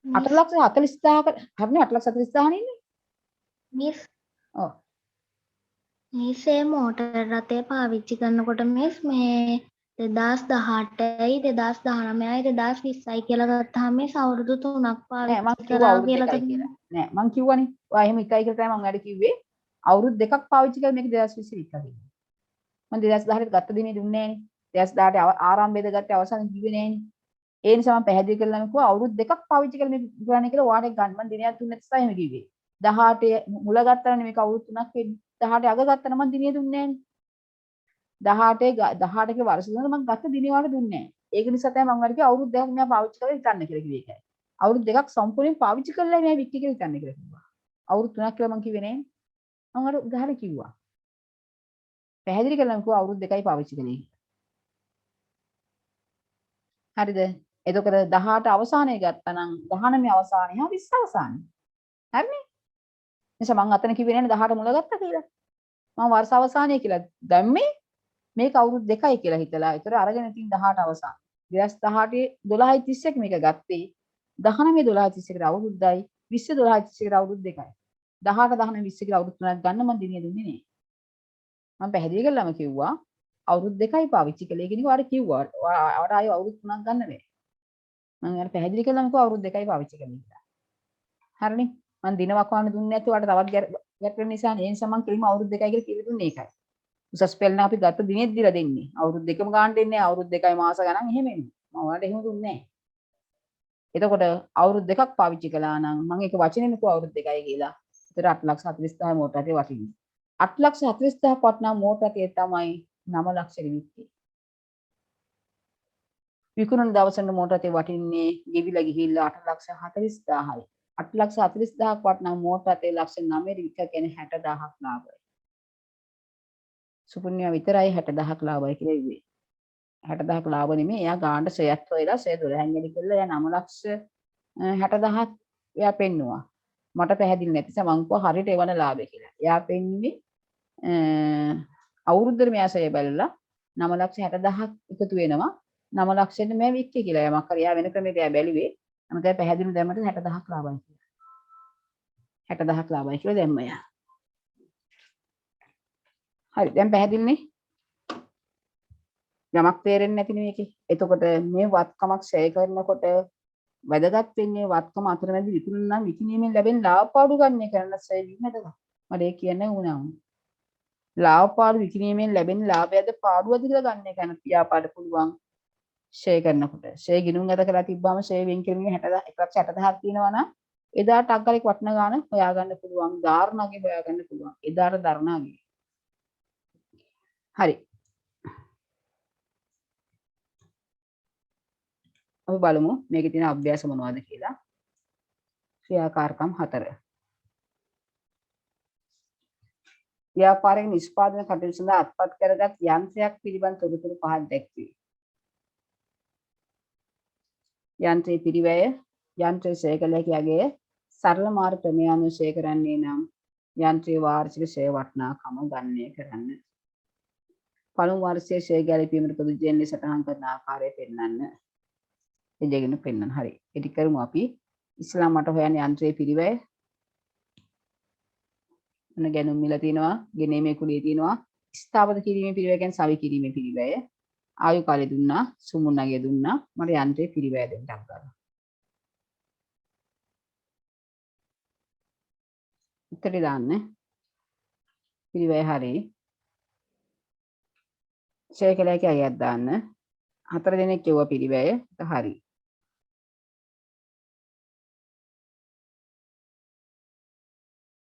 8,40,000කට හරිනේ 8,40,000 නේ.
මිස්
ඔව්.
මේ මෝටර රථය පාවිච්චි කරනකොට මිස් මේ 2018යි 2019යි 2020යි කියලා ගත්තාම මේ අවුරුදු 3ක්
නෑ මං
පාවිච්චි
කිව්වා
කරා
අවුරුදු
කියලා
දෙකයි
තමයි.
කියලා. නෑ මං කිව්වනේ. ඔයා එහෙම එකයි කියලා තමයි මං වැඩ කිව්වේ. අවුරුදු දෙකක් පාවිච්චි කරලා මේක 2020 වික්කා කියලා. මං 2018 ගත්ත දිනේ දුන්නේ නෑනේ. 2018 ආරම්භයේද ගත්තේ අවසන් කිව්වේ නෑනේ. ඒ නිසා මම පැහැදිලි කරලා මම කිව්වා අවුරුදු දෙකක් පාවිච්චි කරලා මේක ගන්න කියලා ඔයාලට ගන්න. මං දිනයක් දුන්නේ නැත්නම් එහෙම කිව්වේ. 18 මුල ගත්තානේ මේක අවුරුදු 3ක් වෙන්නේ. 18 අග ගත්තා නම් මං දිනේ දුන්නේ නෑනේ. 18 ගේ වර්ෂ දෙකක් මම ගත්ත දිනේ වල දුන්නේ නැහැ. ඒක නිසා තමයි මම වැඩි කිව්වා අවුරුදු දෙකක් මෙයා පාවිච්චි කරලා හිතන්න කියලා කිව්වේ ඒකයි. අවුරුදු දෙකක් සම්පූර්ණයෙන් පාවිච්චි කරලා මෙයා වික්ටි කියලා හිතන්න කියලා කිව්වා. අවුරුදු 3ක් කියලා මම කිව්වේ නෑනේ. මම අර උදාහරණ කිව්වා. පැහැදිලි කරලා මම කිව්වා අවුරුදු දෙකයි පාවිච්චි කළේ. හරිද? එතකොට 18 අවසානයේ ගත්තා නම් 19 අවසානයේ හා 20 අවසානයේ. හරිනේ? නිසා මම අතන කිව්වේ නෑනේ 18 මුල ගත්තා කියලා. මම වර්ෂ අවසානයේ කියලා දැම්මේ මේක අවුරුදු 2යි කියලා හිතලා. ඒතර අරගෙන තින් 18 අවසන්. 2018 12:31 මේක ගත්තේ. 19 12:31ට අවුරුද්දයි 20 12:31ට අවුරුදු 2යි. 18 19 20 කියලා අවුරුදු 3ක් ගන්න මම දිනේ දුන්නේ නෑ. මම පැහැදිලි කරලාම කිව්වා අවුරුදු 2යි පාවිච්චි කළේ කියන එක ඔයාලට කිව්වා. ඔයාලට ආයෙ අවුරුදු 3ක් ගන්න බෑ. මම යාර පැහැදිලි කරලාම කිව්වා අවුරුදු 2යි පාවිච්චි කළේ කියලා. හරිනේ? මම දිනවක් වань දුන්නේ නැතුව ඔයාලට තවත් ගැටලු නිසා ඒ නිසා මම කිව්වම අවුරුදු 2යි කියලා කිව්ව දුන්නේ ඒකයි. උසස් පෙළ නම් අපි ගත්ත දිනෙත් දීලා දෙන්නේ. අවුරුදු දෙකම ගන්න දෙන්නේ අවුරුදු 2යි මාස ගණන් එහෙම එන්නේ. මම ඔයාලට එහෙම දුන්නේ නැහැ. එතකොට අවුරුදු දෙකක් පාවිච්චි කළා නම් මම ඒක වචනේම කිව්වා අවුරුදු 2යි කියලා. ඒතර 8,40,000 මෝටර රථේ වටින්නේ. 8,40,000ක් වටනා මෝටර රථේ තමයි 9 ලක්ෂෙක වික්කේ. විකුණන දවසට මෝටර රථේ වටින්නේ ගෙවිලා ගිහිල්ලා 8,40,000යි. 8,40,000ක් වටනා මෝටර රථේ ලක්ෂ 9 වික්ක කියන්නේ 60,000ක් ලාභයි. සුපුණ්‍ය විතරයි 60000ක් ලාභයි කියලා ඉන්නේ. 60000ක් ලාභ නෙමෙයි. එයා ගානට ෂෙයර් හොයලා ෂෙයර් 12න් වැඩි කළා. එයා 9,60,000ක් එයා පෙන්නුවා. මට පැහැදිලි නැති නිසා මං කිව්වා හරියට එවන ලාභය කියලා. එයා පෙන්නුවේ අවුරුද්දට මෙයා ෂෙයර් බලලා 9,60,000ක් එකතු වෙනවා. 9 ලක්ෂෙට මම වික්කේ කියලා. යමක් හරි එයා වෙන ක්‍රමයකට එයා බැලුවේ. නමුත් එයා පැහැදිලිව දැම්මට 60000ක් ලාභයි කියලා. 60000ක් ලාභයි කියලා දැම්ම එයා. හරි දැන් පැහැදිලිනේ? යමක් තේරෙන්නේ නැතිනේ මේකේ. එතකොට මේ වත්කමක් ෂෙයා කරනකොට වැදගත් වෙන්නේ වත්කම අතරමැදි විකුණන විකිණීමෙන් ලැබෙන ලාභ පාඩු ගන්න කරන ෂෙයා නේද? මට ඒක කියන්න වුණා. ලාභ පාඩු විකිණීමෙන් ලැබෙන ලාභයද පාඩුවද කියලා ගන්න එක යන ව්‍යාපාරට පුළුවන් ෂෙයා කරනකොට. ෂෙයා ගිණුම් ගත කරලා තිබ්බම ෂෙයා වෙන් කිරීමේ 1,60,000ක් තියෙනවා නම් එදාට අග්ගලෙක් වටන ගාන හොයාගන්න පුළුවන්. ධාරණගේ හොයාගන්න පුළුවන්. එදාට ධාරණගේ. හරි. අපි බලමු මේකේ තියෙන අභ්‍යාස මොනවද කියලා. ක්‍රියාකාරකම් 4. ව්‍යාපාරික නිෂ්පාදන කටයුතු සඳහා අත්පත් කරගත් යන්ත්‍රයක් පිළිබඳ තොරතුරු පහක් දැක්වේ. යන්ත්‍රයේ පිරිවැය, යන්ත්‍රයේ ෂෙයා කළ හැකි අගය සරල මාර්ග ක්‍රමය අනුව ෂෙයා කරන්නේ නම් යන්ත්‍රයේ වාර්ෂික ෂෙයා වටිනාකම ගණනය කරන්න. පළමු වර්ෂයේ ෂෙයා ගැලපීමට ප්‍රතිජීවනයේ සටහන් කරන ආකාරය පෙන්වන්න. එදගෙන පෙන්වන්න. හරි. ඉටි කරමු අපි. ඉස්ලාම් මට හොයන්න යන්ත්‍රයේ පිරිවැය. මොන ගැනුම් මිල තියෙනවා, ගෙනීමේ කුලිය තියෙනවා, ස්ථාපිත කිරීමේ පිරිවැය කියන්නේ සවි කිරීමේ පිරිවැය. ආයු කාලය දුන්නා, සුමුන්නගේ දුන්නා. මට යන්ත්‍රයේ පිරිවැය දෙන්නක් ගන්න. උත්තරේ දාන්න. පිරිවැය හරි. ෂෙයා කළා කියලා අයත් දාන්න. 4 දෙනෙක් කියුවා පිරිවැය. හරි.